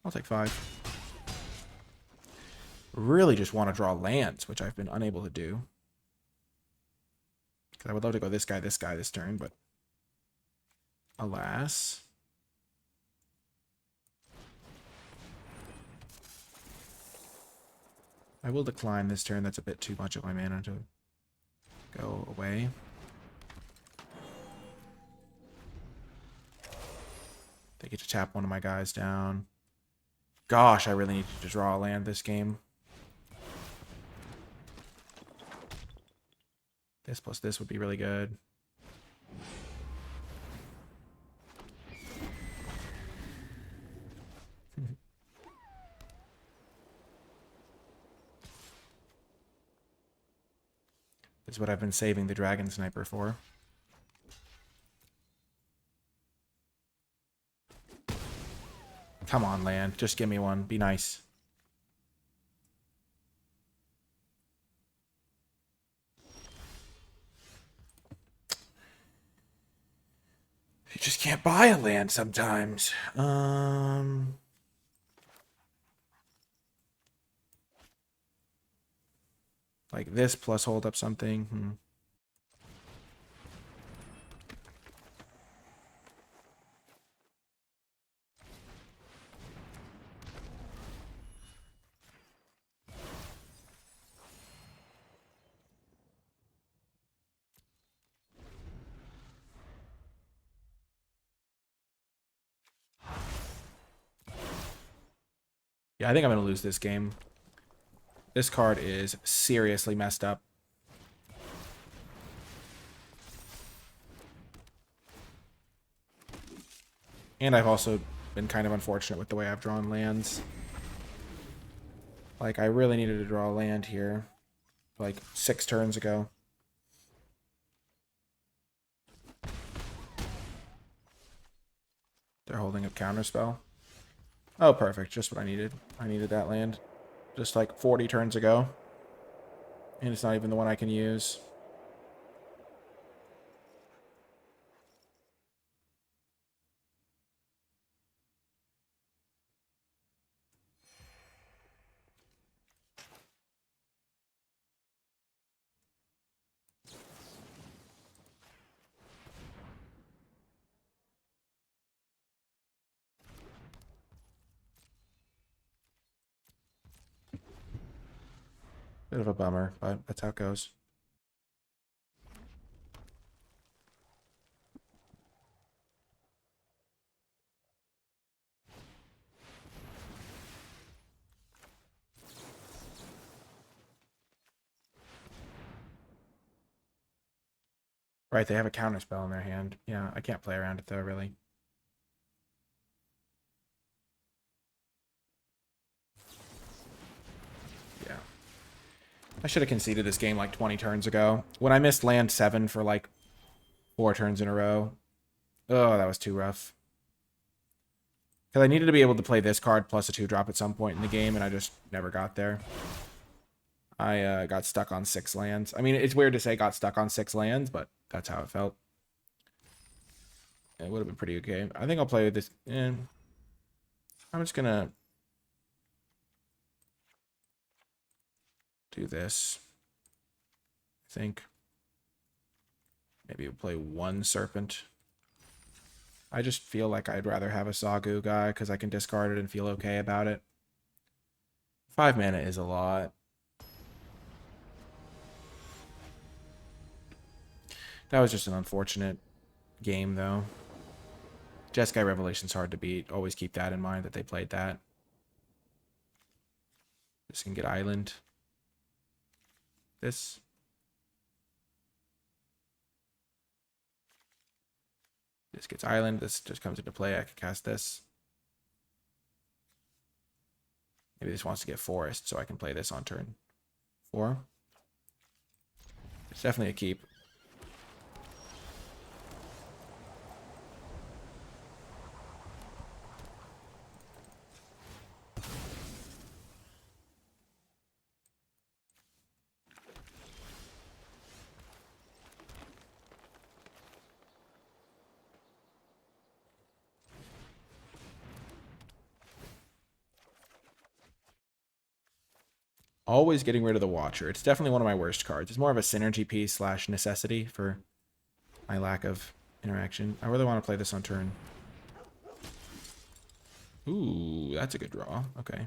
I'll take 5. Really just want to draw lands, which I've been unable to do. Because I would love to go this guy this turn, but alas. I will decline this turn. That's a bit too much of my mana to go away. They get to tap one of my guys down. Gosh, I really need to draw a land this game. This plus this would be really good. This is what I've been saving the Dragon Sniper for. Come on, land. Just give me one. Be nice. You just can't buy a land sometimes. Like this plus hold up something. Yeah, I think I'm going to lose this game. This card is seriously messed up. And I've also been kind of unfortunate with the way I've drawn lands. Like, I really needed to draw a land here, like 6 turns ago. They're holding a counterspell. Oh, perfect. Just what I needed. I needed that land just like 40 turns ago. And it's not even the one I can use. Bit of a bummer, but that's how it goes. Right, they have a counterspell in their hand. Yeah, I can't play around it though, really. Yeah. I should have conceded this game like 20 turns ago. When I missed land 7 for like 4 turns in a row. Oh, that was too rough. Because I needed to be able to play this card plus a 2-drop at some point in the game, and I just never got there. I got stuck on 6 lands. I mean, it's weird to say got stuck on 6 lands, but that's how it felt. It would have been pretty okay. I think I'll play with this. I'm just going to do this. I think. Maybe we'll play 1 Serpent. I just feel like I'd rather have a Sagu guy because I can discard it and feel okay about it. 5 mana is a lot. That was just an unfortunate game, though. Jeskai Revelation's hard to beat. Always keep that in mind that they played that. This can get Island. This. This gets Island. This just comes into play. I can cast this. Maybe this wants to get Forest, so I can play this on turn 4. It's definitely a keep. Always getting rid of the Watcher. It's definitely one of my worst cards. It's more of a synergy piece / necessity for my lack of interaction. I really want to play this on turn. Ooh, that's a good draw. Okay.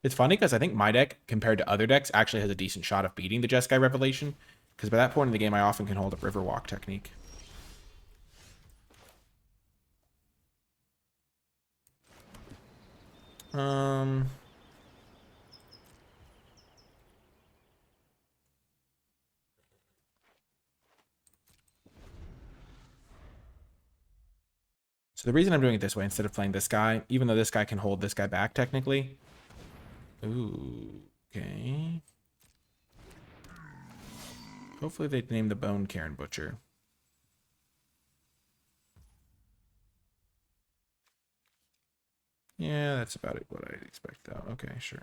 It's funny because I think my deck, compared to other decks, actually has a decent shot of beating the Jeskai Revelation. Because by that point in the game, I often can hold up Riverwalk technique. So the reason I'm doing it this way instead of playing this guy, even though this guy can hold this guy back technically. Ooh, okay. Hopefully they name the Bone Cairn Butcher. Yeah, that's about it. What I'd expect, though. Okay, sure.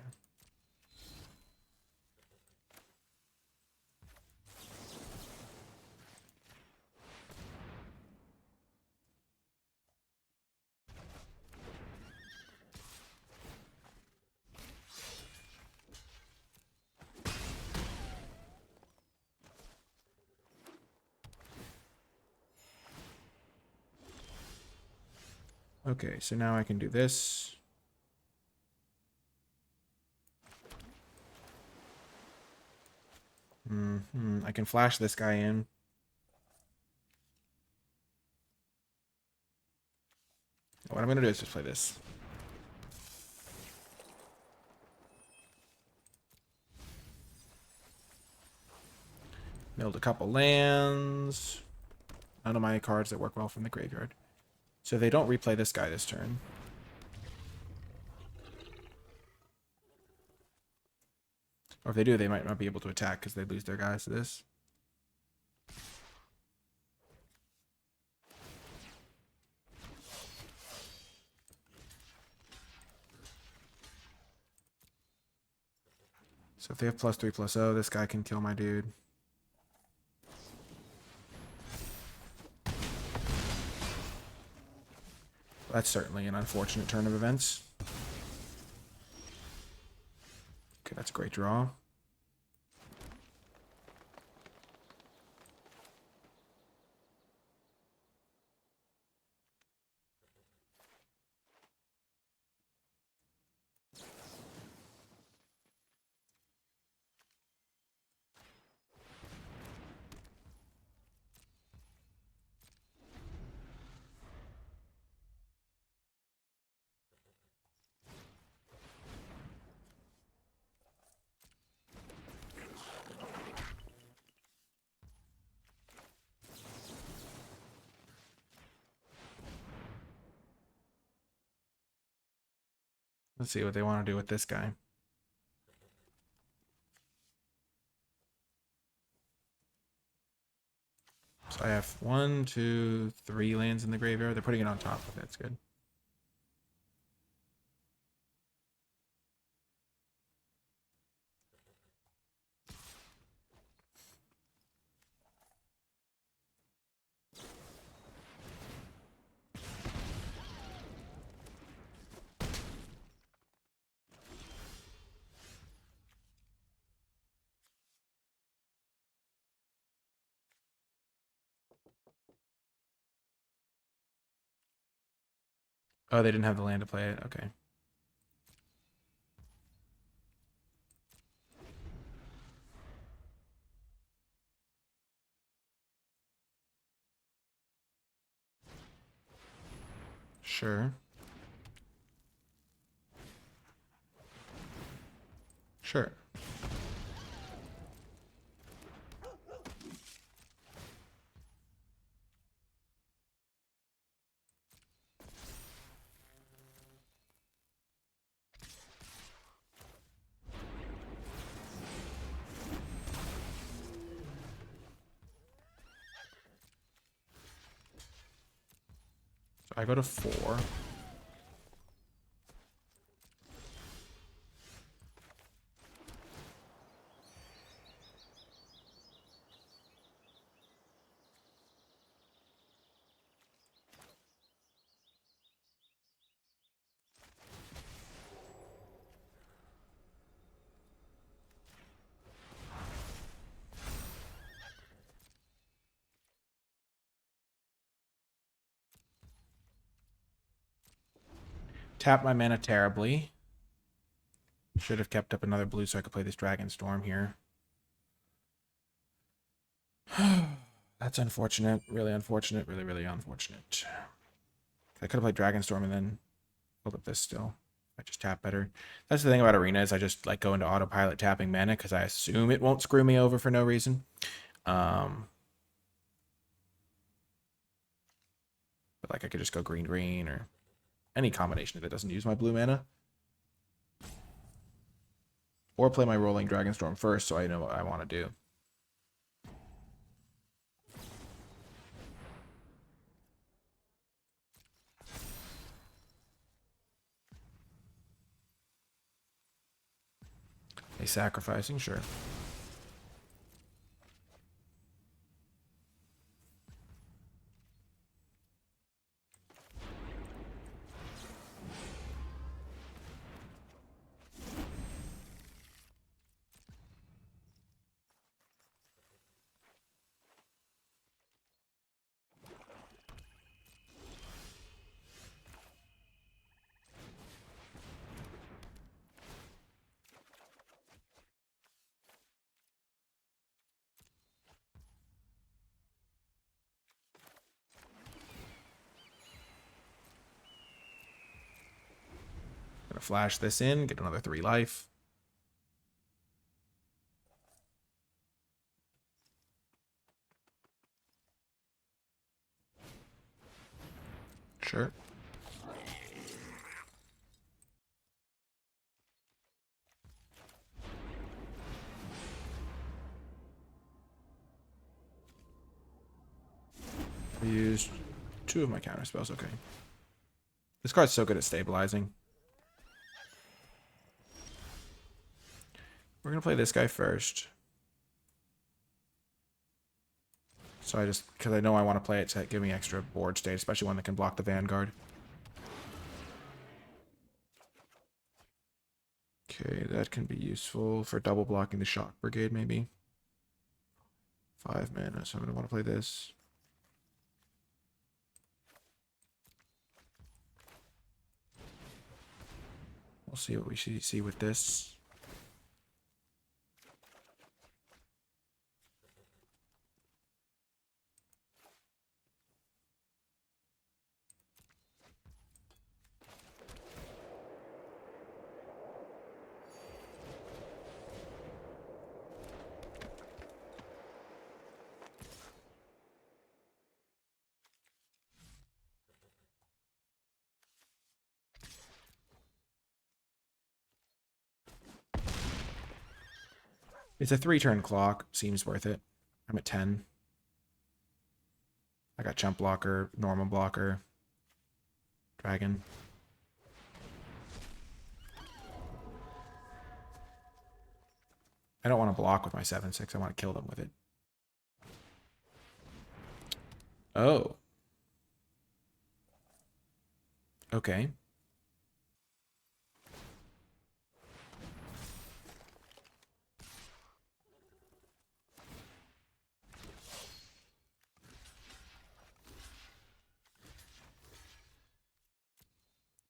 Okay, so now I can do this. I can flash this guy in. What I'm going to do is just play this. Milled a couple lands. None of my cards that work well from the graveyard. So they don't replay this guy this turn. Or if they do, they might not be able to attack because they lose their guys to this. So if they have +3/+0, this guy can kill my dude. That's certainly an unfortunate turn of events. Okay, that's a great draw. Let's see what they want to do with this guy. So I have 1, 2, 3 lands in the graveyard. They're putting it on top. Okay, that's good. Oh, they didn't have the land to play it. Okay. Sure. Sure. So I go to 4. Tap my mana terribly. Should have kept up another blue so I could play this Dragonstorm here. That's unfortunate. Really unfortunate. Really, really unfortunate. I could have played Dragonstorm and then build up this still. I just tap better. That's the thing about Arena is I just like go into autopilot tapping mana because I assume it won't screw me over for no reason. But like I could just go green green or any combination that doesn't use my blue mana. Or play my rolling Dragonstorm first so I know what I want to do. A sacrificing, sure. Gonna flash this in, get another 3 life. Sure. I used 2 of my counter spells, okay. This card's so good at stabilizing. We're gonna play this guy first. So I just, because I know I want to play it to give me extra board state, especially one that can block the Vanguard. Okay, that can be useful for double blocking the Shock Brigade, maybe. 5 mana, so I'm gonna want to play this. We'll see what we see with this. It's a 3-turn clock. Seems worth it. I'm at 10. I got Chump Blocker, Normal Blocker, Dragon. I don't want to block with my 7/6. I want to kill them with it. Oh. Okay.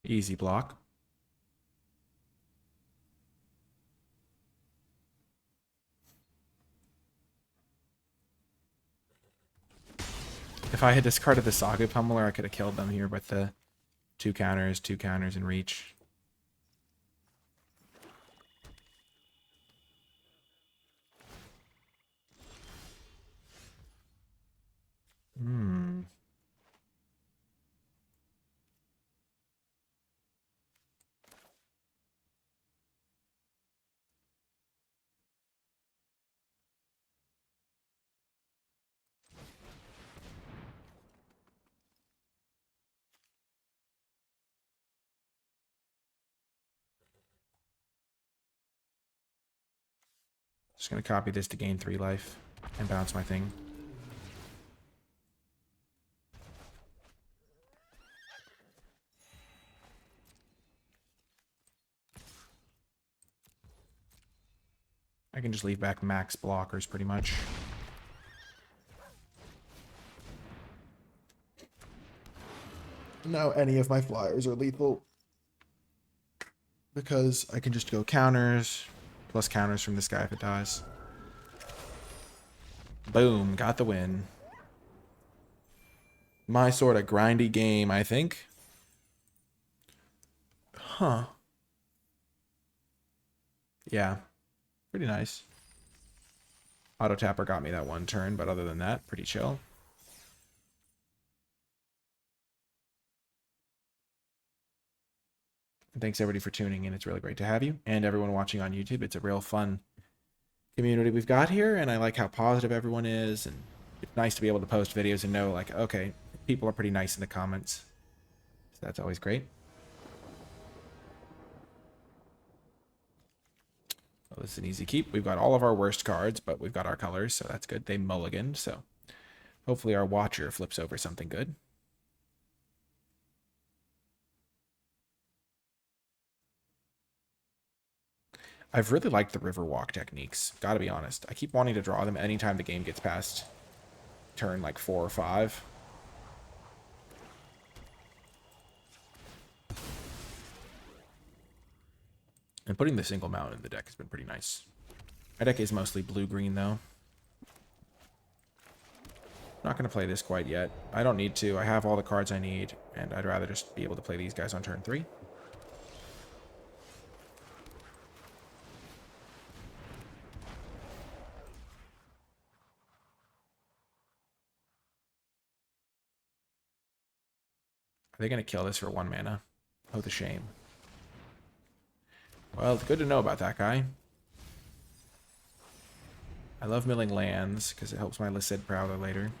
Easy block. If I had discarded the Saga Pummeler, I could have killed them here with the 2 counters, and reach. Just going to copy this to gain 3 life and bounce my thing. I can just leave back max blockers pretty much. Now any of my flyers are lethal. because I can just go counters, plus counters from this guy if it dies. Boom, got the win. My sort of grindy game, I think. Huh. Yeah, pretty nice. Auto Tapper got me that one turn, but other than that, pretty chill. And thanks everybody for tuning in. It's really great to have you. And everyone watching on YouTube. It's a real fun community we've got here, and I like how positive everyone is, and it's nice to be able to post videos and know, like, okay, people are pretty nice in the comments. So that's always great. Well, this is an easy keep. We've got all of our worst cards, but we've got our colors, so that's good. They mulliganed, so hopefully our watcher flips over something good. I've really liked the Riverwalk techniques, gotta be honest. I keep wanting to draw them anytime the game gets past turn like 4 or 5. And putting the single mountain in the deck has been pretty nice. My deck is mostly blue-green, though. Not going to play this quite yet. I don't need to. I have all the cards I need, and I'd rather just be able to play these guys on turn 3. Are they going to kill this for 1 mana? Oh, the shame. Well, it's good to know about that guy. I love milling lands, because it helps my Lysid Prowler later.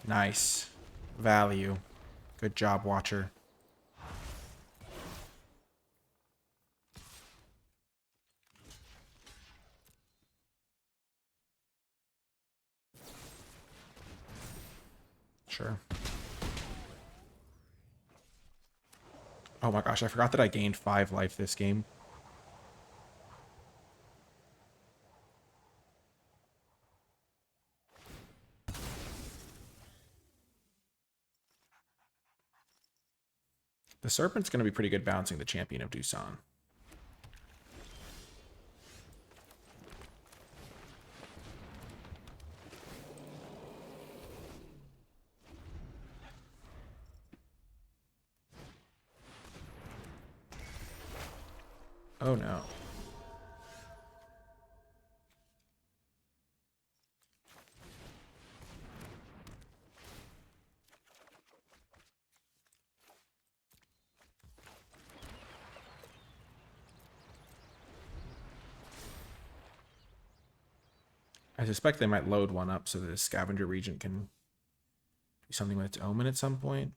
Nice. Value. Good job, Watcher. Sure. Oh my gosh, I forgot that I gained 5 life this game. The Serpent's going to be pretty good bouncing the Champion of Doosan. Oh no. I suspect they might load one up so that the Scavenger Regent can do something with its Omen at some point.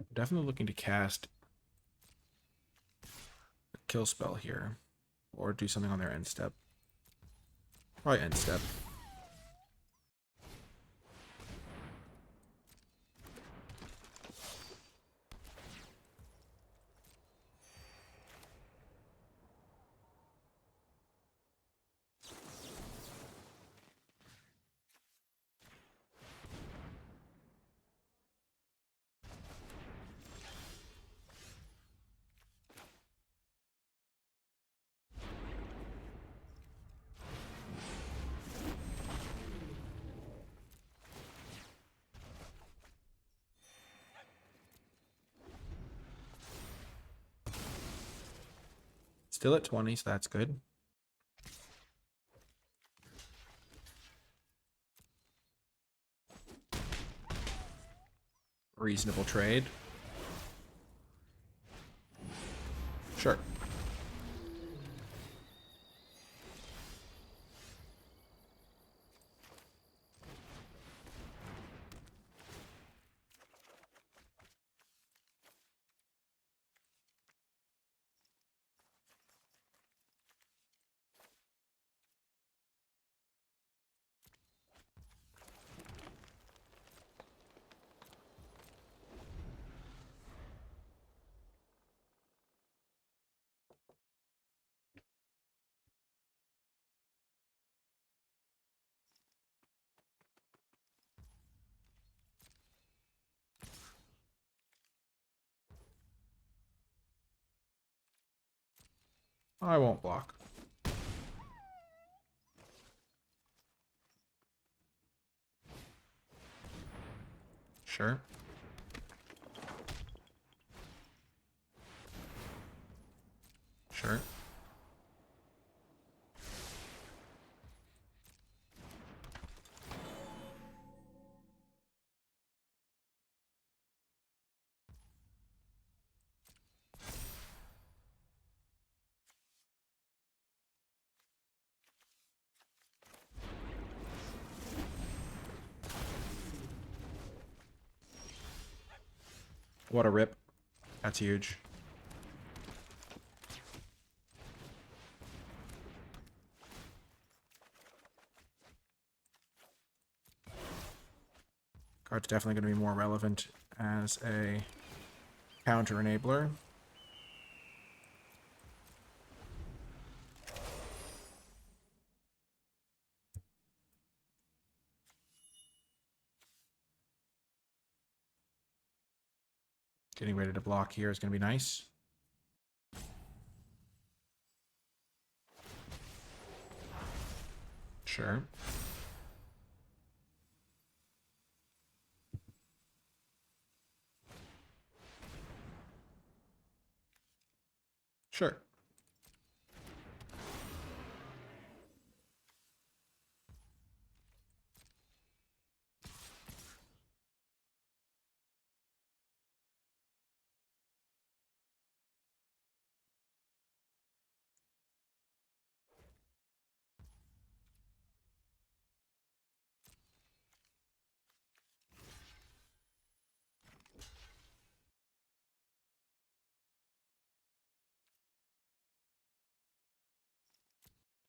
I'm definitely looking to cast a kill spell here, or do something on their end step. Probably end step. Still at 20, so that's good. Reasonable trade. Sure. I won't block. Sure. Sure. What a rip. That's huge. Card's definitely going to be more relevant as a counter enabler. Getting ready to block here is going to be nice. Sure. Sure.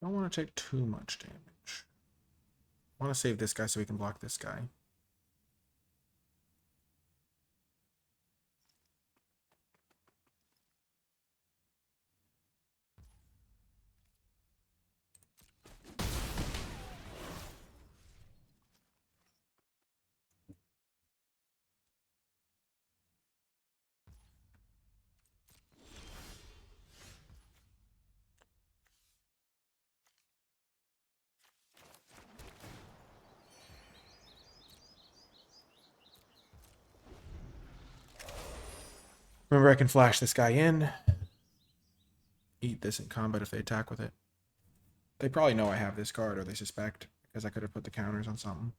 Don't want to take too much damage. I want to save this guy so we can block this guy. Remember, I can flash this guy in. Eat this in combat if they attack with it. They probably know I have this card, or they suspect, because I could have put the counters on something.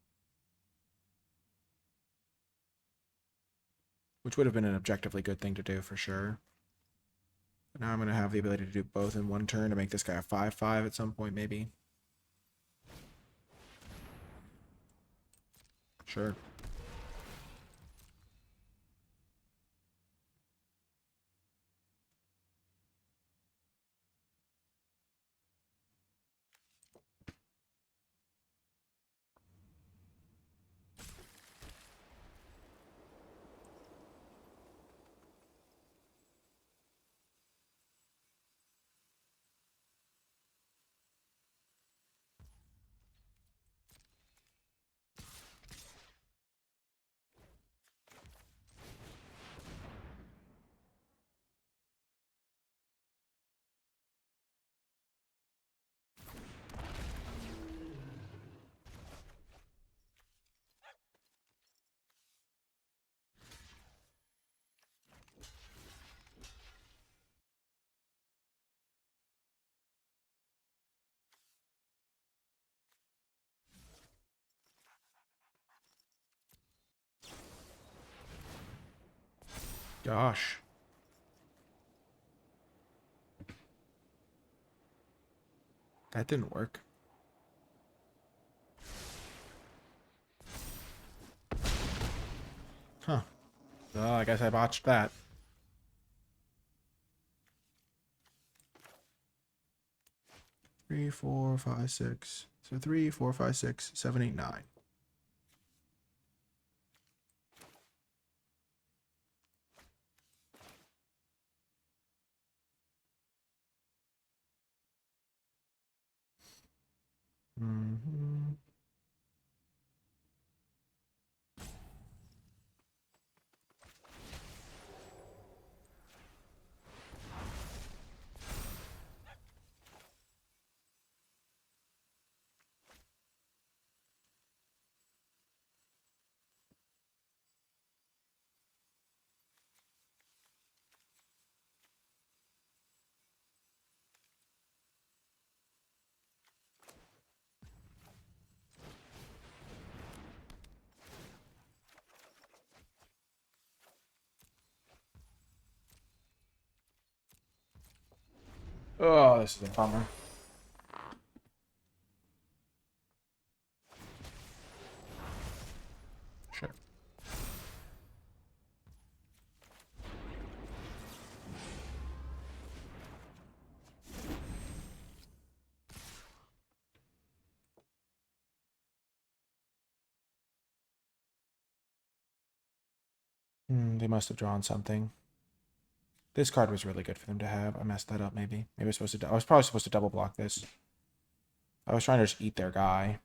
Which would have been an objectively good thing to do, for sure. But now I'm going to have the ability to do both in one turn to make this guy a 5/5 at some point, maybe. Sure. Gosh. That didn't work. Huh. Well, I guess I botched that. Three, four, five, six. So 3, 4, 5, 6, 7, 8, 9. Mm-hmm. Oh, this is a bummer. Sure. They must have drawn something. This card was really good for them to have. I messed that up, maybe. Maybe I was supposed to... I was probably supposed to double block this. I was trying to just eat their guy.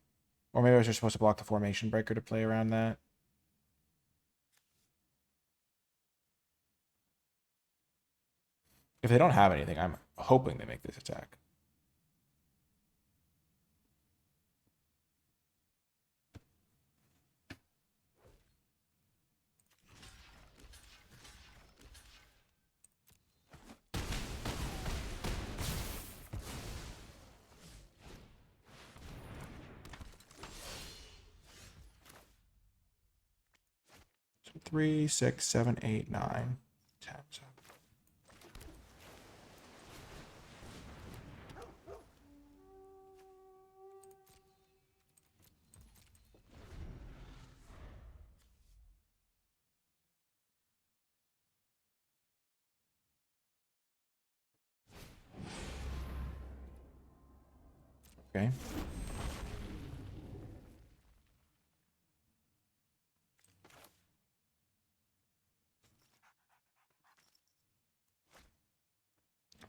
Or maybe I was just supposed to block the Formation Breaker to play around that. If they don't have anything, I'm hoping they make this attack. So 3, 6, 7, 8, 9, 10. So. Okay.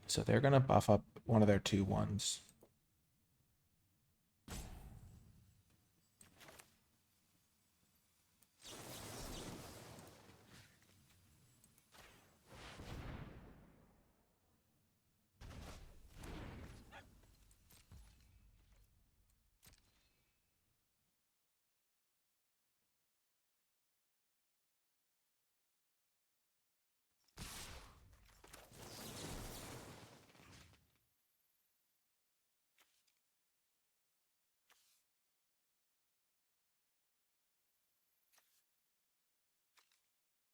So they're going to buff up one of their 2/1s.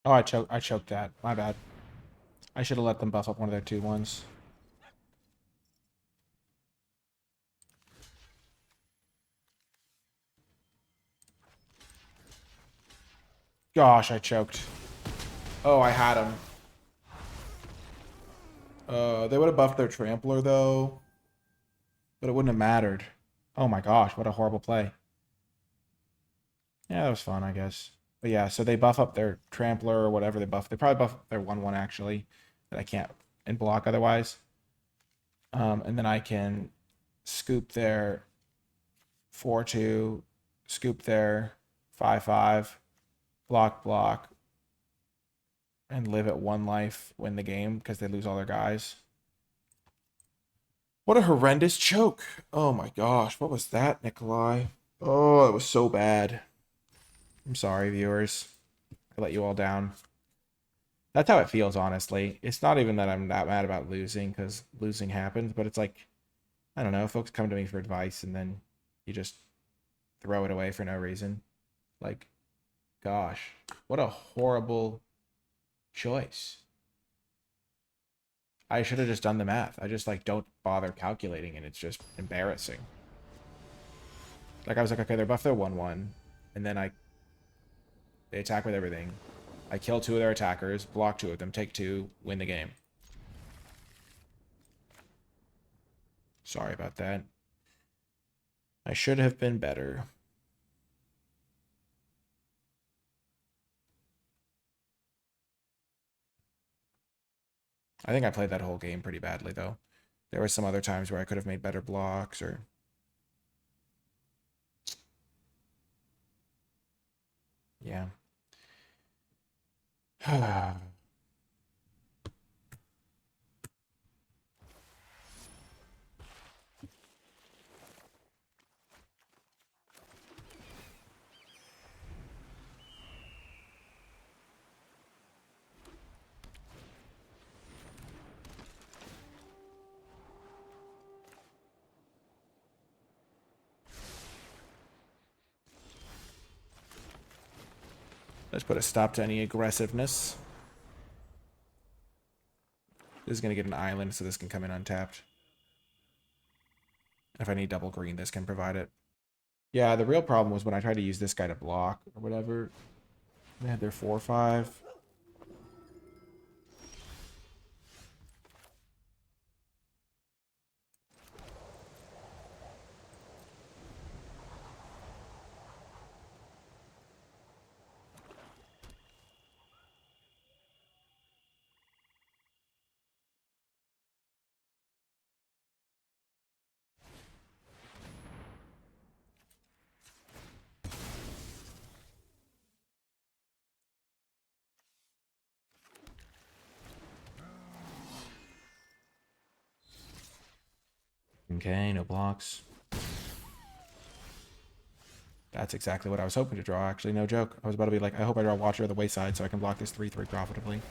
Oh, I choked that. My bad. I should have let them buff up one of their 2/1s. Gosh, I choked. Oh, I had him. They would have buffed their Trampler, though. But it wouldn't have mattered. Oh my gosh, what a horrible play. Yeah, that was fun, I guess. But yeah, so they buff up their Trampler or whatever they buff. They probably buff their 1/1, actually, that I can't and block otherwise. And then I can scoop their 4/2, scoop their 5/5, block, and live at 1 life, win the game because they lose all their guys. What a horrendous choke. Oh my gosh, what was that, Nikolai? Oh, it was so bad. I'm sorry, viewers. I let you all down. That's how it feels, honestly. It's not even that I'm that mad about losing, because losing happens, but it's like, I don't know, folks come to me for advice, and then you just throw it away for no reason. Like, gosh, what a horrible choice. I should have just done the math. I just, like, don't bother calculating, and it's just embarrassing. Like, I was like, okay, they're buff their 1/1, and then they attack with everything. I kill 2 of their attackers, block 2 of them, take 2, win the game. Sorry about that. I should have been better. I think I played that whole game pretty badly, though. There were some other times where I could have made better blocks, or... Yeah. Let's put a stop to any aggressiveness. This is going to get an island, so this can come in untapped. If I need double green, this can provide it. Yeah, the real problem was when I tried to use this guy to block or whatever. They had their 4/5. Okay, no blocks. That's exactly what I was hoping to draw, actually. No joke. I was about to be like, I hope I draw Watcher of the Wayside so I can block this 3/3 profitably.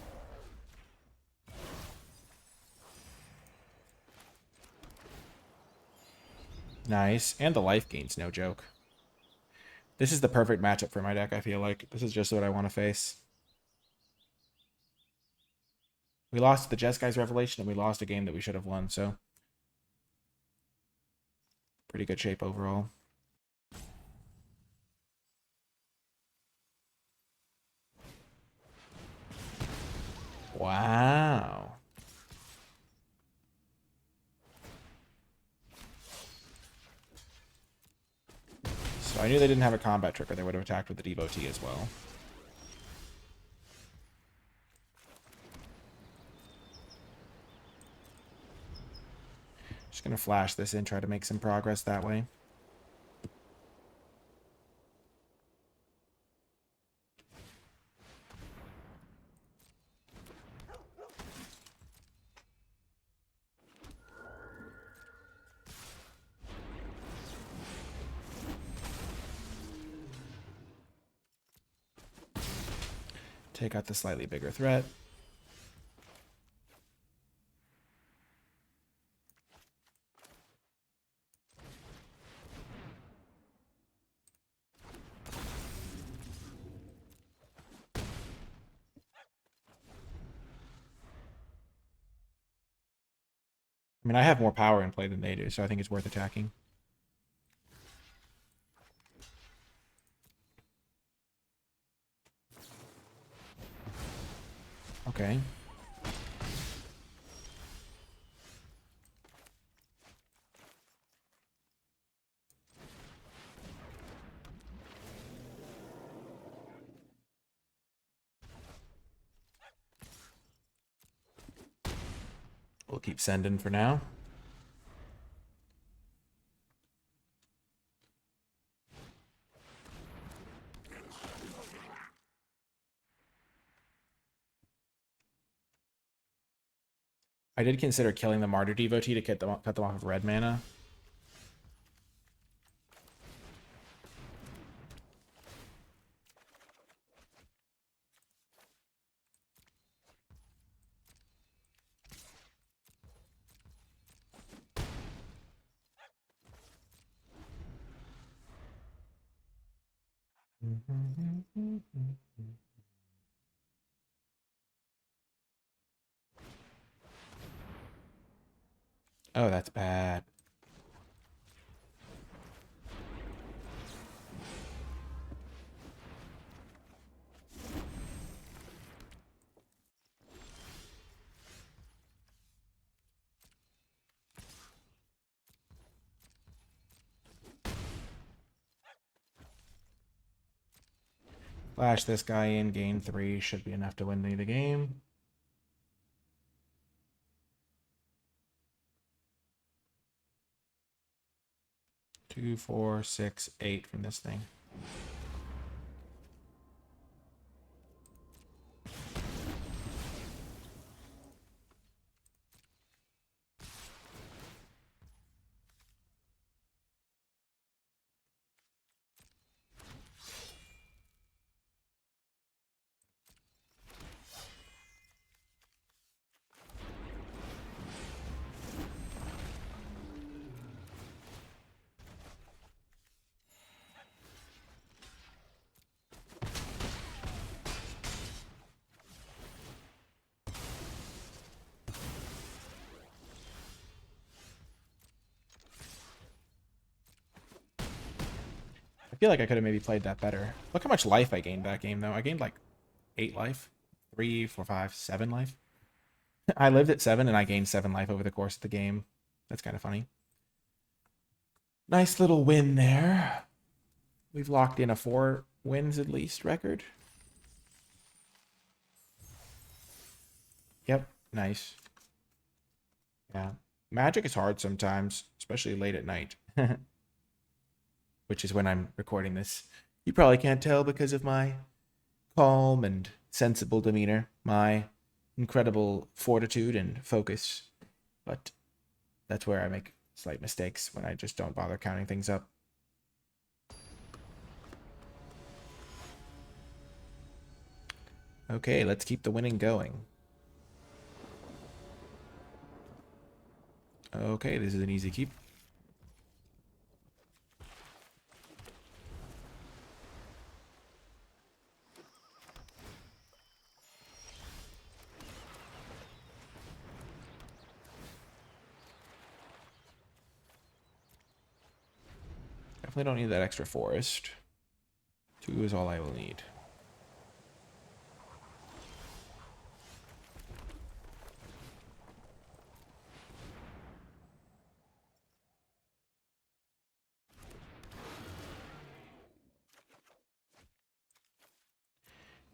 Nice. And the life gains, no joke. This is the perfect matchup for my deck, I feel like. This is just what I want to face. We lost the Jeskai Revelation, and we lost a game that we should have won, so... pretty good shape overall. Wow. So I knew they didn't have a combat trick, or they would have attacked with the Devotee as well. Just going to flash this in, try to make some progress that way. Take out the slightly bigger threat. I mean, I have more power in play than they do, so I think it's worth attacking. Okay. We'll keep sending for now. I did consider killing the Martyr Devotee to cut them off of red mana. Oh, that's bad. Flash this guy in, gain 3 should be enough to win me the game. Two, 4, 6, 8 from this thing. feel like I could have maybe played that better. Look how much life I gained that game, though. I gained like 8 life. 3, 4, 5, 7 life. I lived at 7 and I gained 7 life over the course of the game. That's kind of funny. Nice little win there. We've locked in a 4 wins at least record. Yep, nice. Yeah. Magic is hard sometimes, especially late at night. Which is when I'm recording this. You probably can't tell because of my calm and sensible demeanor, my incredible fortitude and focus. But that's where I make slight mistakes, when I just don't bother counting things up. Okay, let's keep the winning going. Okay, this is an easy keep. Definitely don't need that extra forest. 2 is all I will need.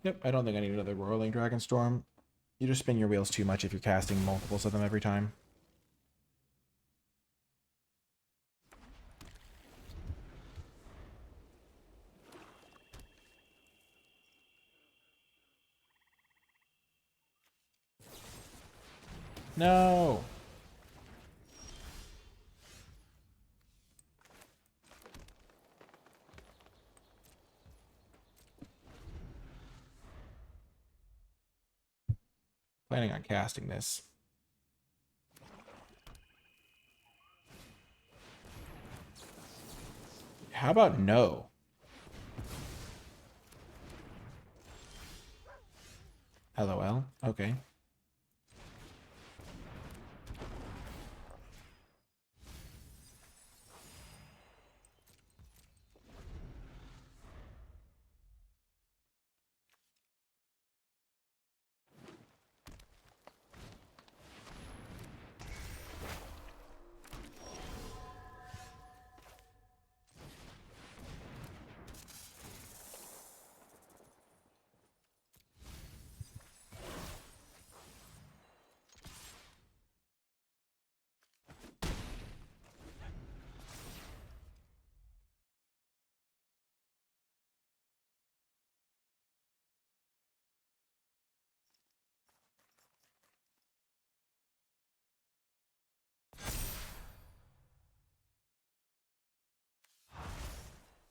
Yep, I don't think I need another Roiling Dragonstorm. You just spin your wheels too much if you're casting multiples of them every time. No! Planning on casting this. How about no? LOL. Okay.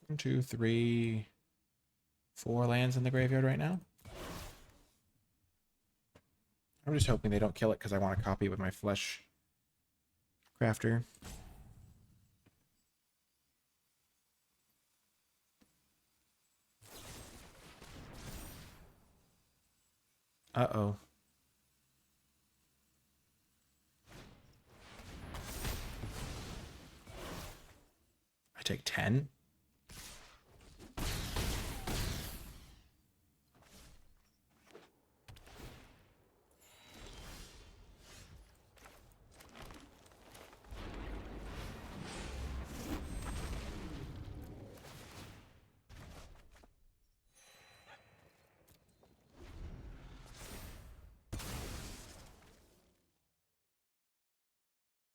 One, 2, 3, 4 lands in the graveyard right now. I'm just hoping they don't kill it because I want to copy it with my flesh crafter. Uh-oh. I take 10?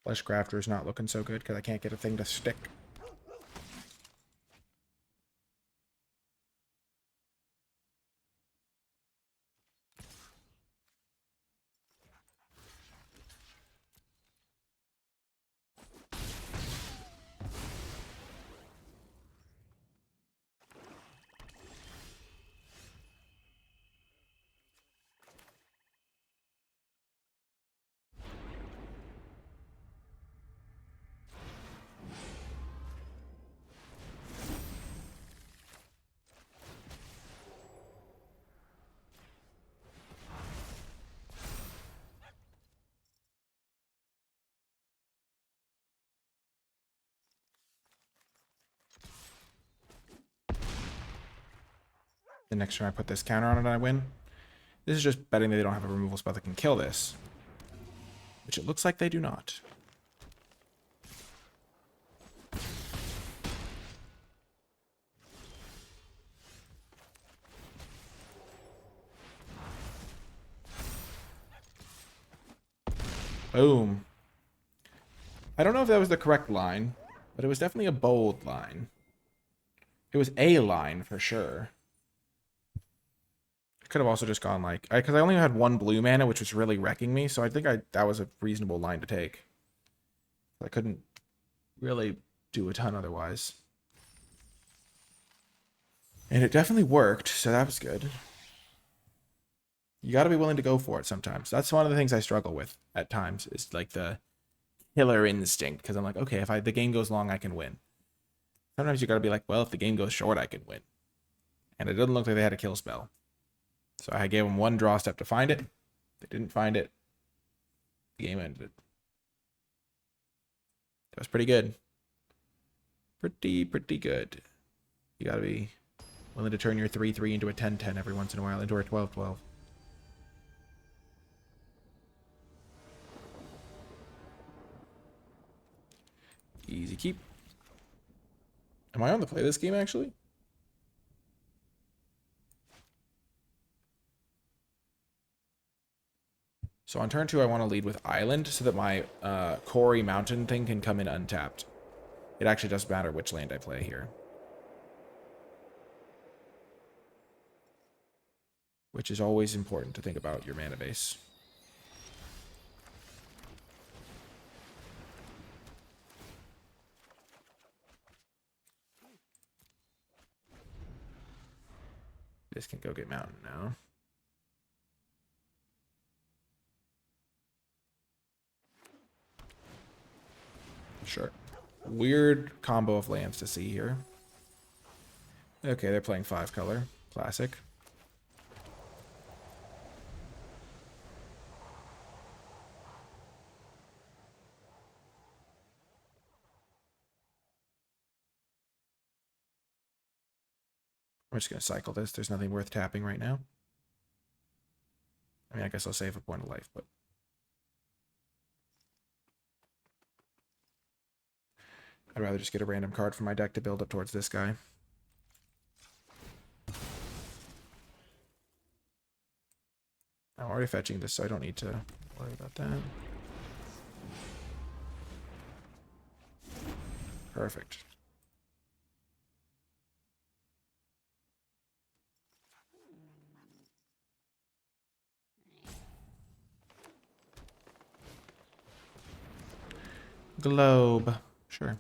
Flesh crafter is not looking so good because I can't get a thing to stick. The next turn I put this counter on it and I win. This is just betting that they don't have a removal spell that can kill this. Which it looks like they do not. Boom. I don't know if that was the correct line, but it was definitely a bold line. It was a line for sure. I could have also just gone like, because I only had one blue mana, which was really wrecking me, so I think that was a reasonable line to take. I couldn't really do a ton otherwise. And it definitely worked, so that was good. You got to be willing to go for it sometimes. That's one of the things I struggle with at times, is like the killer instinct, because I'm like, okay, if the game goes long, I can win. Sometimes you got to be like, well, if the game goes short, I can win. And it doesn't look like they had a kill spell. So I gave them one draw step to find it. They didn't find it. The game ended. That was pretty good. Pretty good. You got to be willing to turn your 3-3 into a 10-10 every once in a while, into a 12-12. Easy keep. Am I on the play this game, actually? So on turn 2, I want to lead with Island so that my Quarry Mountain thing can come in untapped. It actually doesn't matter which land I play here. Which is always important to think about your mana base. This can go get Mountain now. Sure. Weird combo of lands to see here. Okay, they're playing 5-color. Classic. I'm just going to cycle this. There's nothing worth tapping right now. I mean, I guess I'll save a point of life, but... I'd rather just get a random card from my deck to build up towards this guy. I'm already fetching this, so I don't need to worry about that. Perfect. Globe. Sure.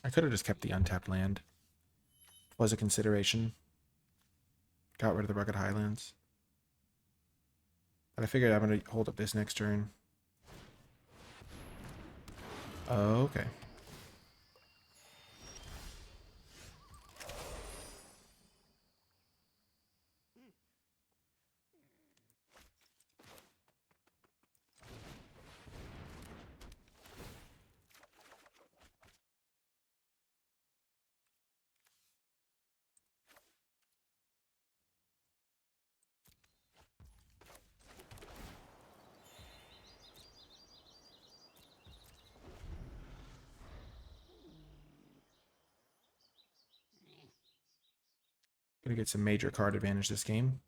I could have just kept the untapped land. Was a consideration. Got rid of the Rugged Highlands. But I figured I'm going to hold up this next turn. Oh, okay. Gonna get some major card advantage this game.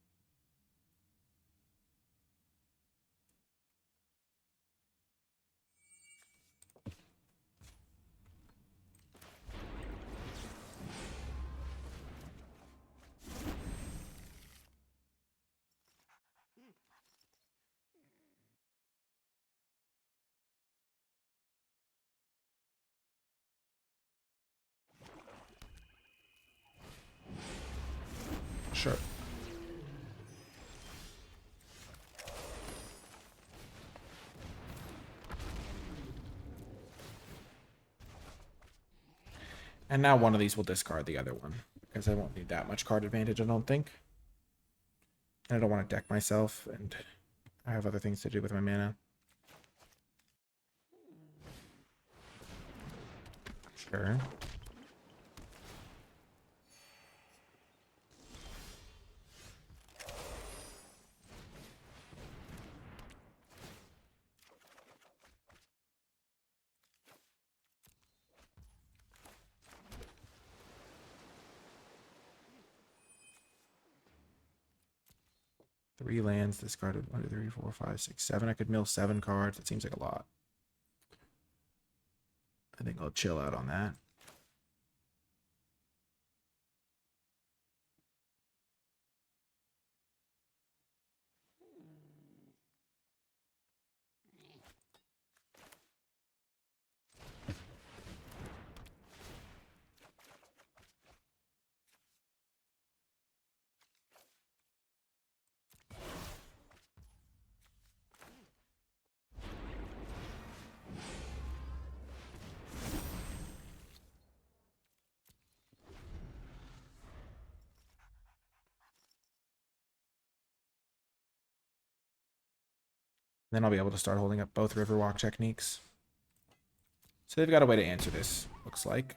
And now one of these will discard the other one, because I won't need that much card advantage, I don't think. And I don't want to deck myself, and I have other things to do with my mana. Sure. Three lands discarded. 1, 2, 3, 4, 5, 6, 7. I could mill 7 cards. That seems like a lot. I think I'll chill out on that. Then I'll be able to start holding up both Riverwalk techniques. So they've got a way to answer this, looks like.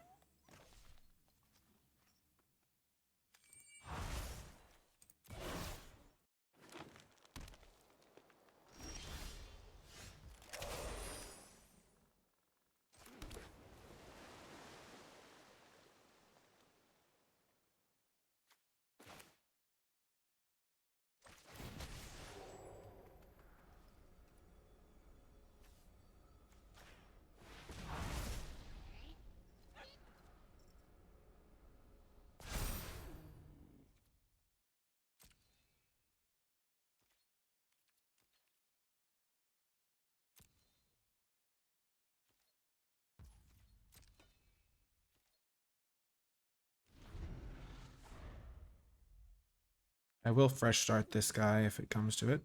I will fresh start this guy if it comes to it.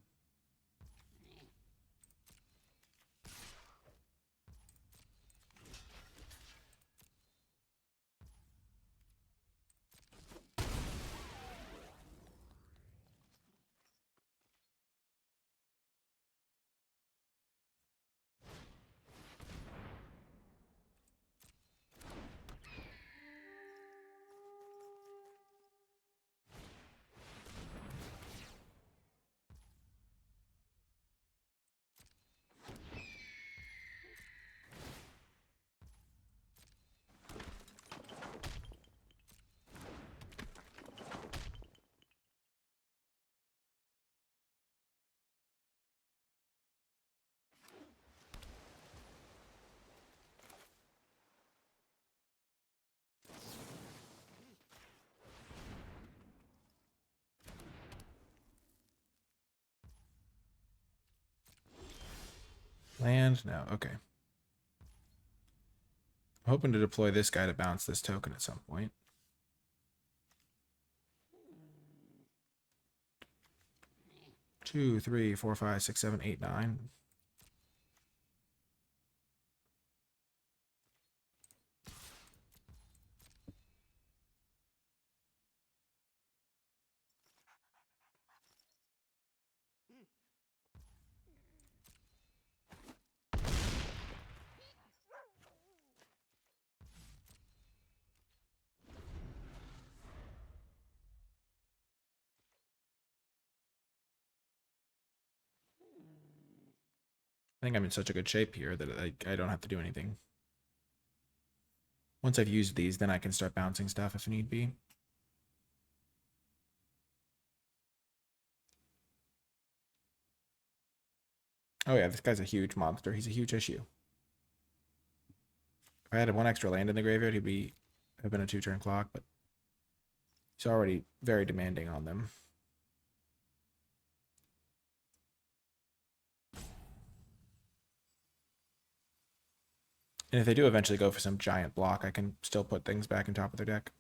Land? No. Okay. I'm hoping to deploy this guy to bounce this token at some point. Two, three, four, five, six, seven, eight, 9. I think I'm in such a good shape here that I don't have to do anything. Once I've used these, then I can start bouncing stuff if need be. Oh yeah, this guy's a huge monster. He's a huge issue. If I had one extra land in the graveyard, he'd have been a 2-turn clock, but he's already very demanding on them. And if they do eventually go for some giant block, I can still put things back in top of their deck.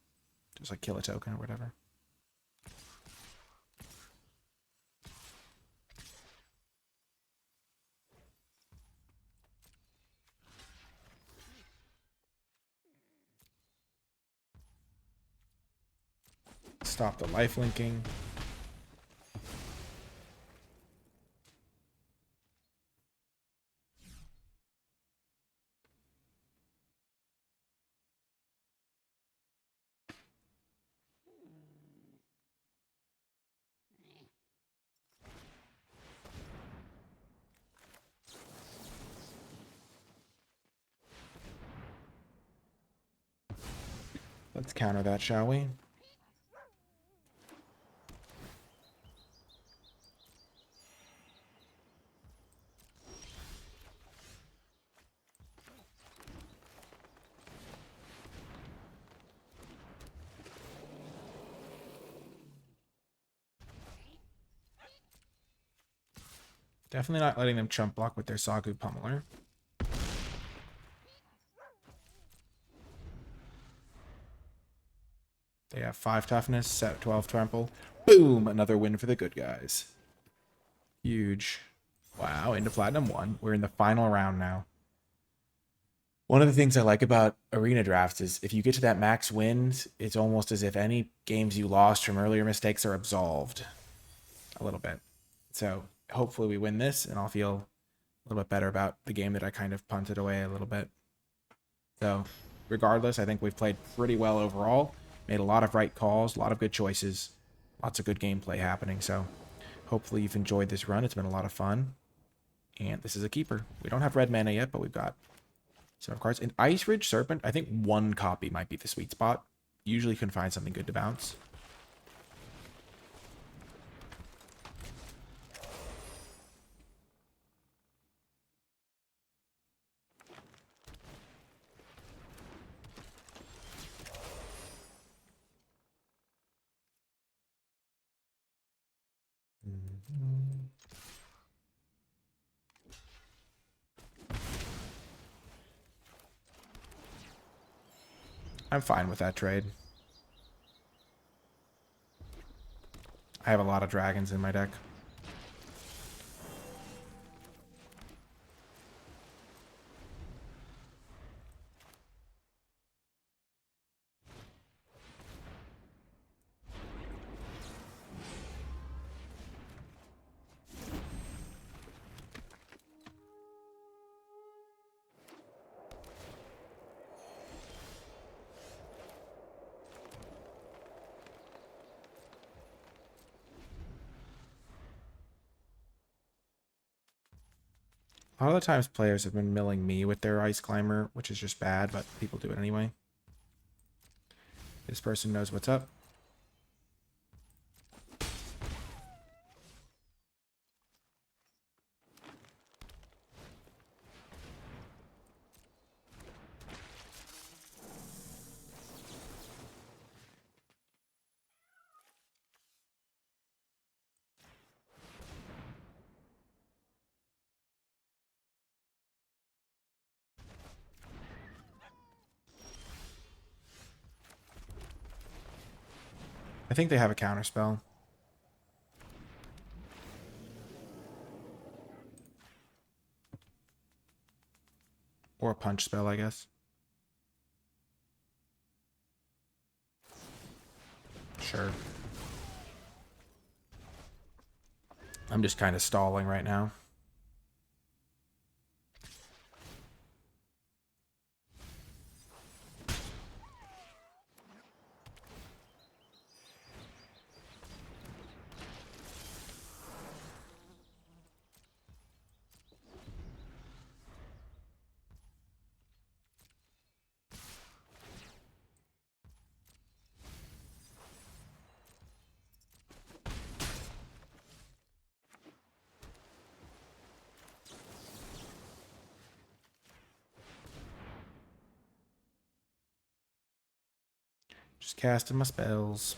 Just like kill a token or whatever. Stop the life linking. Let's counter that, shall we? Definitely not letting them chump block with their Sagu Pummeler. They have 5 toughness, set 12 trample. Boom! Another win for the good guys. Huge. Wow, into Platinum 1. We're in the final round now. One of the things I like about arena drafts is if you get to that max wins, it's almost as if any games you lost from earlier mistakes are absolved a little bit. So hopefully we win this, and I'll feel a little bit better about the game that I kind of punted away a little bit. So regardless, I think we've played pretty well overall. Made a lot of right calls, a lot of good choices, lots of good gameplay happening. So hopefully you've enjoyed this run. It's been a lot of fun. And this is a keeper. We don't have red mana yet, but we've got some cards. In Ice Ridge Serpent, I think 1 copy might be the sweet spot. Usually you can find something good to bounce. I'm fine with that trade. I have a lot of dragons in my deck. A lot of the times players have been milling me with their Ice Climber, which is just bad, but people do it anyway. This person knows what's up. I think they have a counter spell. Or a punch spell, I guess. Sure. I'm just kind of stalling right now. Just casting my spells.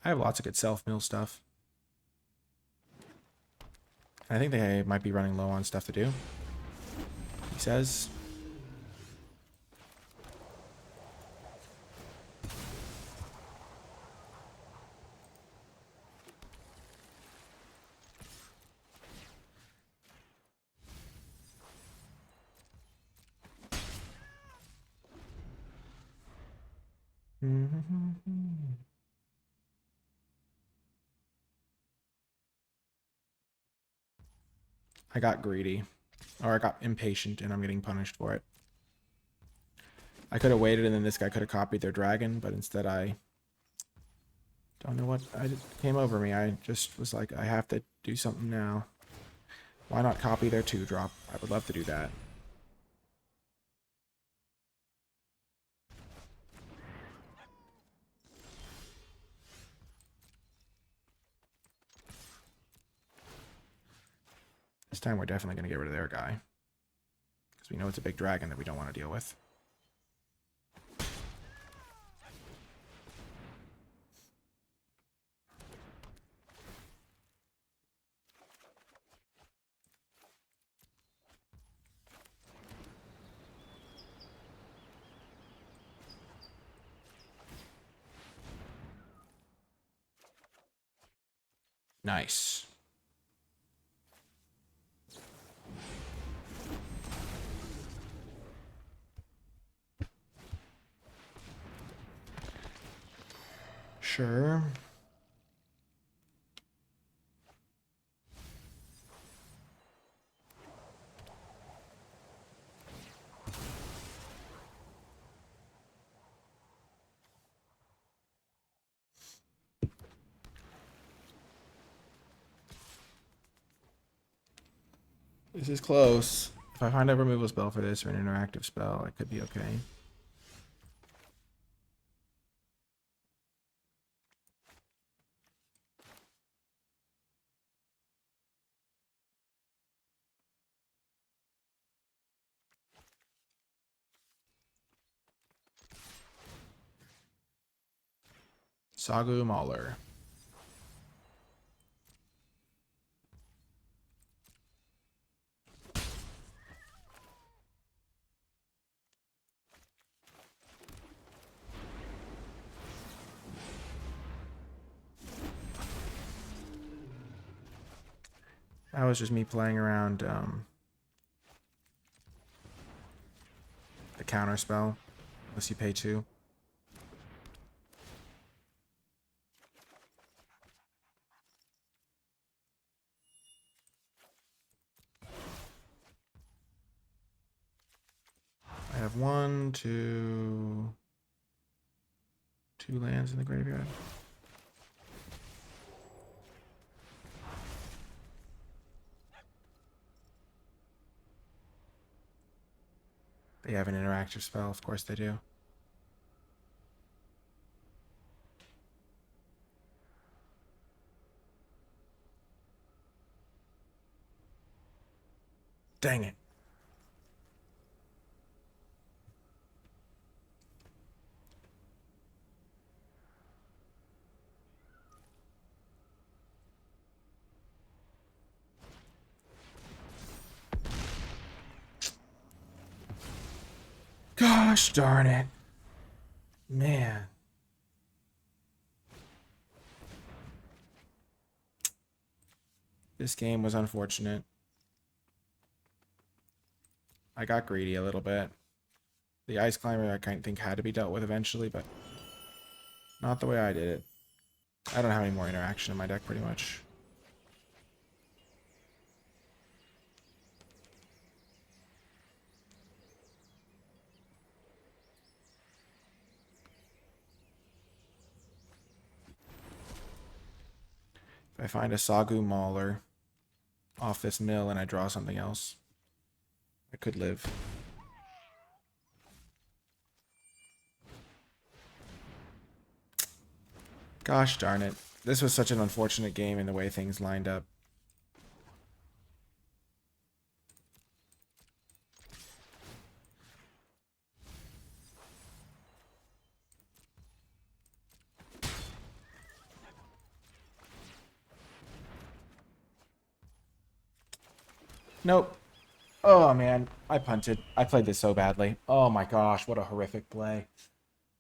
I have lots of good self-mill stuff. I think they might be running low on stuff to do. says. I got greedy. Or I got impatient and I'm getting punished for it. I could have waited and then this guy could have copied their dragon, but instead I don't know what came over me. I just was like, I have to do something now. Why not copy their 2-drop? I would love to do that. This time we're definitely going to get rid of their guy. Because we know it's a big dragon that we don't want to deal with. Nice. Sure. This is close. If I find a removal spell for this or an interactive spell, it could be okay. Sagu Mauler. That was just me playing around the counter spell. Unless you pay 2. I have 1, 2, 2 lands in the graveyard. They have an interactive spell, of course they do. Dang it. Gosh darn it. Man. This game was unfortunate. I got greedy a little bit. The Ice Climber I kind of think had to be dealt with eventually, but not the way I did it. I don't have any more interaction in my deck pretty much. If I find a Sagu Mauler off this mill and I draw something else, I could live. Gosh darn it. This was such an unfortunate game in the way things lined up. Nope. Oh, man. I punted. I played this so badly. Oh, my gosh. What a horrific play.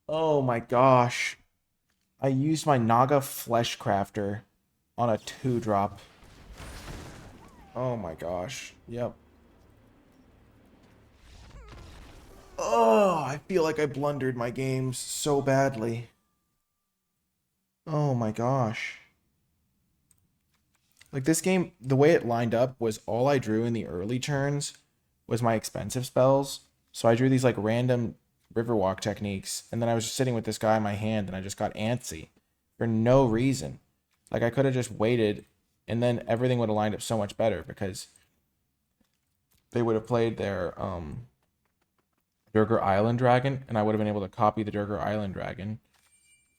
Oh, my gosh. I used my Naga Flesh Crafter on a 2-drop. Oh, my gosh. Yep. Oh, I feel like I blundered my games so badly. Oh, my gosh. Like, this game, the way it lined up was all I drew in the early turns was my expensive spells. So I drew these like random Riverwalk techniques, and then I was just sitting with this guy in my hand, and I just got antsy for no reason. Like I could have just waited, and then everything would have lined up so much better because they would have played their Durgar Island Dragon, and I would have been able to copy the Durgar Island Dragon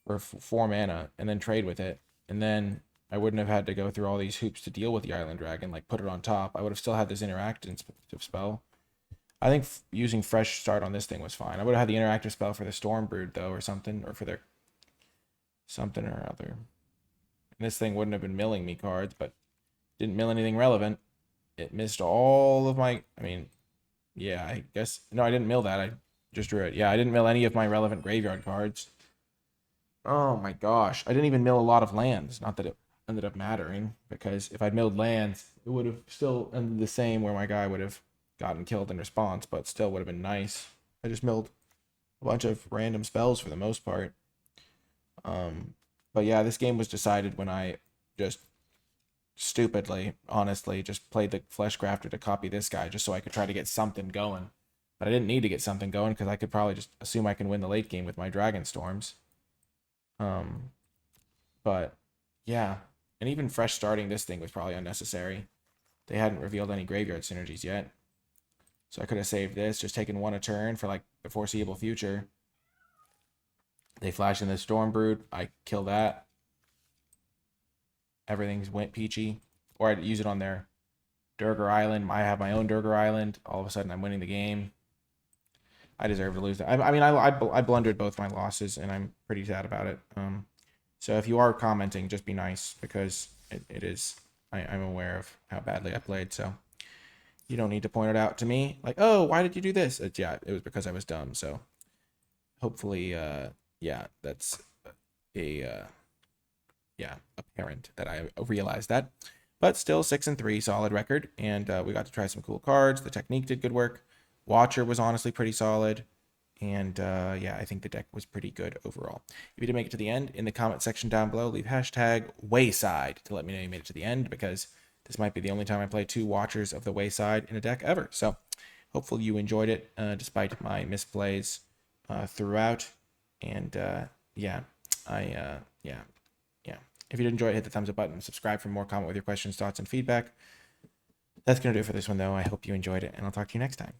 for 4 mana and then trade with it, and then I wouldn't have had to go through all these hoops to deal with the Island Dragon, like put it on top. I would have still had this interactive spell. I think using Fresh Start on this thing was fine. I would have had the interactive spell for the Storm Brood, though, or something, or for their something or other. And this thing wouldn't have been milling me cards, but didn't mill anything relevant. It missed all of my... I mean, yeah, I guess... No, I didn't mill that. I just drew it. Yeah, I didn't mill any of my relevant graveyard cards. Oh my gosh. I didn't even mill a lot of lands. Not that it ended up mattering, because if I'd milled lands, it would have still ended the same where my guy would have gotten killed in response, but still would have been nice. I just milled a bunch of random spells for the most part. But yeah, this game was decided when I just stupidly, honestly, just played the Flesh Crafter to copy this guy just so I could try to get something going. But I didn't need to get something going because I could probably just assume I can win the late game with my Dragonstorms. But yeah, and even fresh starting this thing was probably unnecessary. They hadn't revealed any graveyard synergies yet. So I could have saved this, just taken one a turn for like the foreseeable future. They flash in the Storm Brood. I kill that. Everything's went peachy. Or I'd use it on their Durgar Island. I have my own Durgar Island. All of a sudden, I'm winning the game. I deserve to lose that. I mean, I blundered both my losses, and I'm pretty sad about it. So if you are commenting, just be nice, because it is... I'm aware of how badly I played, so... You don't need to point it out to me. Like, oh, why did you do this? Yeah, it was because I was dumb. So hopefully, yeah, that's apparent that I realized that. But still 6-3, solid record. And we got to try some cool cards. The technique did good work. Watcher was honestly pretty solid. And yeah, I think the deck was pretty good overall. If you did make it to the end, in the comment section down below, leave hashtag Wayside to let me know you made it to the end, because this might be the only time I play 2 Watchers of the Wayside in a deck ever. So hopefully you enjoyed it, despite my misplays throughout. And yeah, yeah. If you did enjoy it, hit the thumbs up button, subscribe for more, comment with your questions, thoughts, and feedback. That's going to do it for this one, though. I hope you enjoyed it, and I'll talk to you next time.